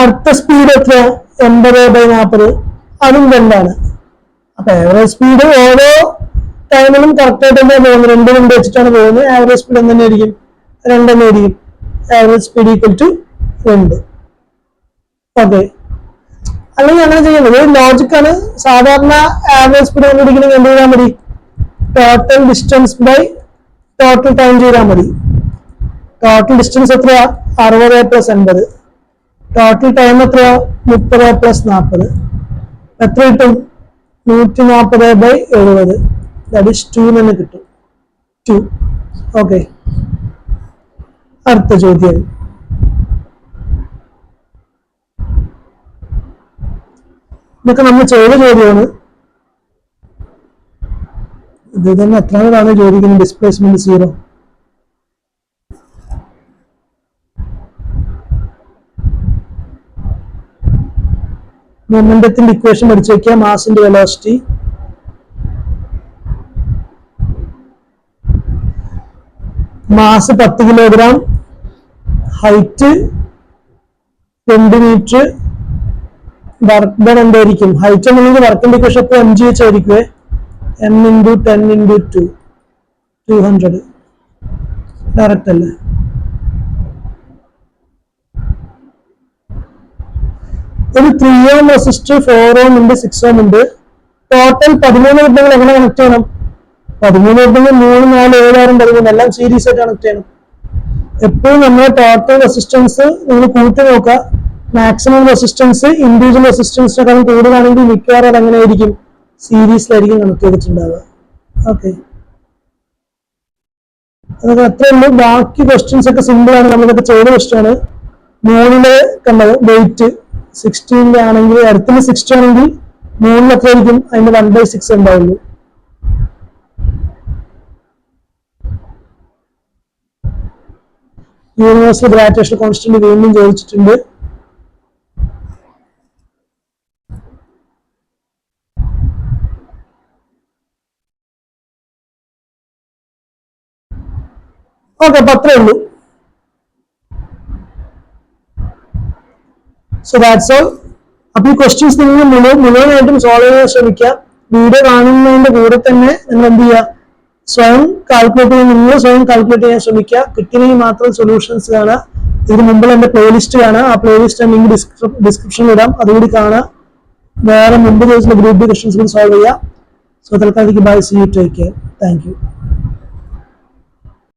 അടുത്ത സ്പീഡ് എത്ര? 80/40 അതും 2ആണ്. അപ്പൊ ആവറേജ് സ്പീഡ് ഓരോ ടൈമിലും കറക്റ്റ് ആയിട്ട് തന്നെ പോകുന്നത്. 2 വെച്ചിട്ടാണ് പോകുന്നത്. ആവറേജ് സ്പീഡ് എന്തെന്നെ ആയിരിക്കും? 2 തന്നെ ആയിരിക്കും. Average speed equal to 2. Okay, അല്ലെങ്കിൽ അങ്ങനെ ചെയ്യുന്നത് ലോജിക്കാണ്. സാധാരണ ആവറേജ് സ്പീഡ് കണ്ടുപിടിക്കണമെങ്കിൽ എന്ത് ചെയ്താൽ മതി? Total distance by total time ചെയ്താൽ മതി. ടോട്ടൽ ഡിസ്റ്റൻസ് എത്രയാ? 60 + 80. ടോട്ടൽ ടൈം എത്രയാ? 30 + 40. എത്ര കിട്ടും? 140/70. ദാറ്റ് ഈസ് 2 തന്നെ കിട്ടും. 2. ഓക്കെ, അടുത്ത ചോദ്യം. ഇതൊക്കെ നമ്മൾ ചെയ്ത ചോദ്യമാണ്. ഇത് തന്നെ എത്രാമതാണ് ചോദിക്കുന്നത്? ഡിസ്പ്ലേസ്മെന്റ് 0. മൊമെന്റത്തിന്റെ ഇക്വേഷൻ പഠിച്ചു വെക്കുക. മാസിന്റെ velocity, mass 10 kilogram, height 2 metre. Work done എന്തായിരിക്കും? ഹൈറ്റ് എന്നുള്ളത് വർക്കിന്റെ ഇക്വേഷൻ ഇപ്പോൾ mgh ആയിരിക്കുമേ. m × 10 × 2 200 ഡയറക്റ്റ് അല്ലേ? ഒരു 3 ohm റെസിസ്റ്റർ 4 ohm ഉണ്ട്, 6 ohm ഉണ്ട്. ടോട്ടൽ 13 കിട്ടുമെങ്കിൽ എങ്ങനെ കണക്ട് ചെയ്യണം? 13 കിട്ടുമെങ്കിൽ 3, 4, 7, 6, 13 എല്ലാം സീരീസ് ആയിട്ട് കണക്ട് ചെയ്യണം. എപ്പോഴും നമ്മൾ ടോട്ടൽ റെസിസ്റ്റൻസ് നിങ്ങൾ കൂട്ടി നോക്കുക. മാക്സിമം റെസിസ്റ്റൻസ് ഇൻഡിവിജ്വൽ റെസിസ്റ്റൻസിനെക്കാളും കൂടുതലാണെങ്കിൽ മിക്കവാറും അത് അങ്ങനെ ആയിരിക്കും, സീരീസിലായിരിക്കും കണക്ട് ചെയ്തിട്ടുണ്ടാവുക. ഓക്കെ, അതൊക്കെ അത്രേ ഉള്ളൂ. ബാക്കി ക്വസ്റ്റ്യൻസ് ഒക്കെ സിമ്പിൾ ആണ്. നമ്മളിതൊക്കെ ചെയ്ത ക്വസ്റ്റ്യൻ ആണ്. 3 കണ്ടത് വെയിറ്റ് 16 ആണെങ്കിൽ, അടുത്തിന് 60 ആണെങ്കിൽ 3 എത്ര ആയിരിക്കും? അതിന്റെ 1/6 ഉണ്ടാവുള്ളൂ. യൂണിവേഴ്സൽ ഗ്രാവിറ്റേഷണൽ കോൺസ്റ്റന്റ് വീണ്ടും ചോദിച്ചിട്ടുണ്ട്. ഓക്കെ, അപ്പൊ അത്രേ ഉള്ളൂ. So that's all. അപ്പൊ ഈ ക്വസ്റ്റ്യൻസ് നിങ്ങൾ മുഴുവനായിട്ടും സോൾവ് ചെയ്യാൻ ശ്രമിക്കുക. വീഡിയോ കാണുന്നതിന്റെ കൂടെ തന്നെ നിങ്ങൾ എന്ത് ചെയ്യുക? സ്വയം കാൽക്കുലേറ്റ് ചെയ്യാൻ ശ്രമിക്കുക. കിട്ടിയെങ്കിൽ മാത്രം സൊല്യൂഷൻസ് കാണുക. ഇതിന് മുമ്പിൽ എന്റെ പ്ലേലിസ്റ്റ് കാണുക. ആ പ്ലേലിസ്റ്റ് ലിങ്ക് ഡിസ്ക്രിപ്ഷനിൽ ഇടാം, അതുകൂടി കാണുക. വേറെ മുമ്പ് ചോദിച്ചിട്ടുള്ള ഗ്രൂപ്പ് ക്വസ്റ്റ്യൻസ് കൂടി സോൾവ് ചെയ്യുക. സോ തൽക്കാലത്തേക്ക് bye, see you, take care, thank U.